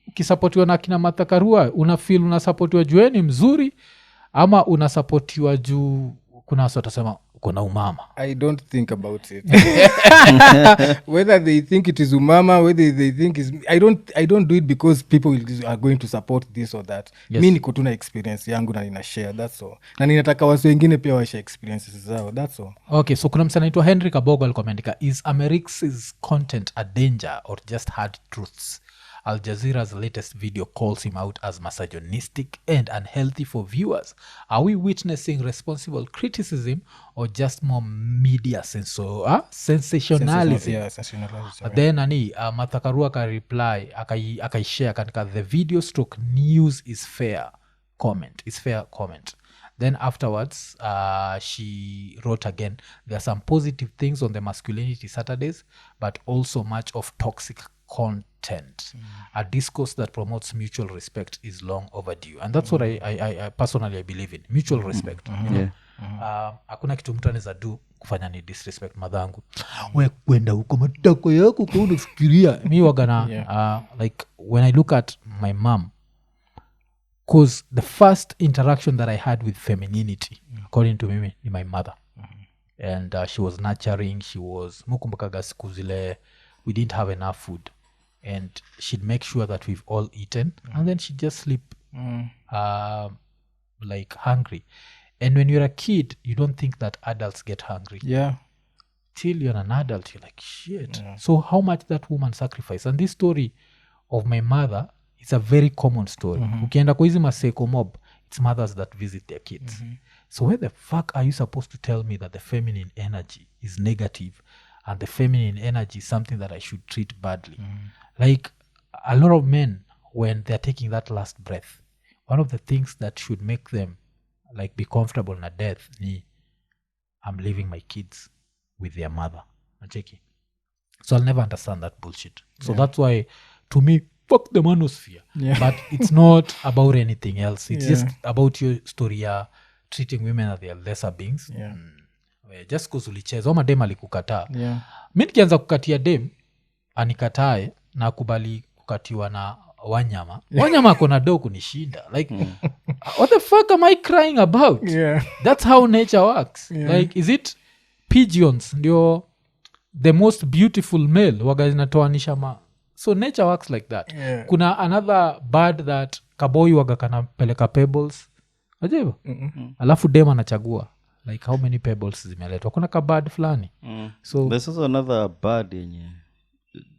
ukisapotiwa na kina Martha Karua unafeel unasapotiwa juu ni mzuri ama unasapotiwa juu kuna watu watasema kuna umama? I don't think about it. Whether they think it is umama, whether they think is I don't do it because people are going to support this or that. Mi niko tu na experience yangu na nina share, that's all. Na ninataka watu wengine pia wa share experiences zao, that's all. Okay, so kuna msana anaitwa Henry Kabogo alikuwa ameandika, is AMERIX's content a danger or just hard truths? Al Jazeera's latest video calls him out as misogynistic and unhealthy for viewers. Are we witnessing responsible criticism or just more media sensationalism? Sensationalism. Then Martha Karua ka reply akaishare katika the video stroke news is fair comment. Then afterwards, she wrote again, there are some positive things on the Masculinity Saturdays, but also much of toxic content. A discourse that promotes mutual respect is long overdue. And that's what I personally believe in. Mutual respect. Hakuna kitu mtu anaweza do kufanya ni disrespect madhangu. We kwenda huko matako yako kwa unafikiria. Mi wagana, like when I look at my mom, because the first interaction that I had with femininity, according to me, my mother. And she was nurturing, she was mukumbakaga siku zile we didn't have enough food, and she'd make sure that we've all eaten, and then she'd just sleep like hungry. And when you're a kid, you don't think that adults get hungry. Yeah. Till you're an adult, you're like, shit. Yeah. So how much that woman sacrificed. And this story of my mother is a very common story. Ukienda kwa hizi maseko mob, it's mothers that visit their kids. So where the fuck are you supposed to tell me that the feminine energy is negative and the feminine energy is something that I should treat badly? Like a lot of men, when they're taking that last breath, one of the things that should make them like be comfortable in a death ni, I'm leaving my kids with their mother. So I'll never understand that bullshit. So that's why, to me, fuck the manosphere. But it's not about anything else. It's just about your story treating women as their lesser beings. Just cause ulicheza oma dem alikukataa. Mi nikianza kukatia dem anikatae na kubali kukatiwa na wanyama akona do kunishinda. Like what the fuck am I crying about? That's how nature works. Like is it pigeons ndio the most beautiful male waga zinatoanisha so nature works like that. Kuna another bird that kaboi waga kanapeleka pebbles ajibu alafu dem anachagua like how many pebbles zimeletwa. Kuna ka bird fulani so there's also another bird yenye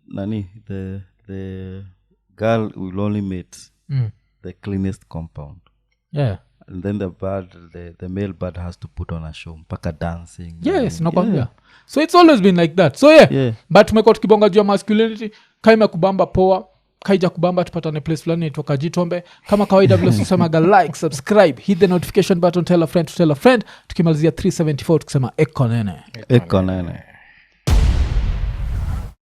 nani the girl will only mate the cleanest compound. And then the male bird has to put on a show mpaka dancing. Yes, nakwambia. So it's always been like that. So but tumekuwa tukibonga juu ya masculinity. Kaima kubamba poa, kaija kubamba tupatane place fulani itoka Jitombe. Kama kawaida vile usemaga like, subscribe, hit the notification button, tell a friend to tell a friend. Tukimalizia 374 tukisema Iko Nini.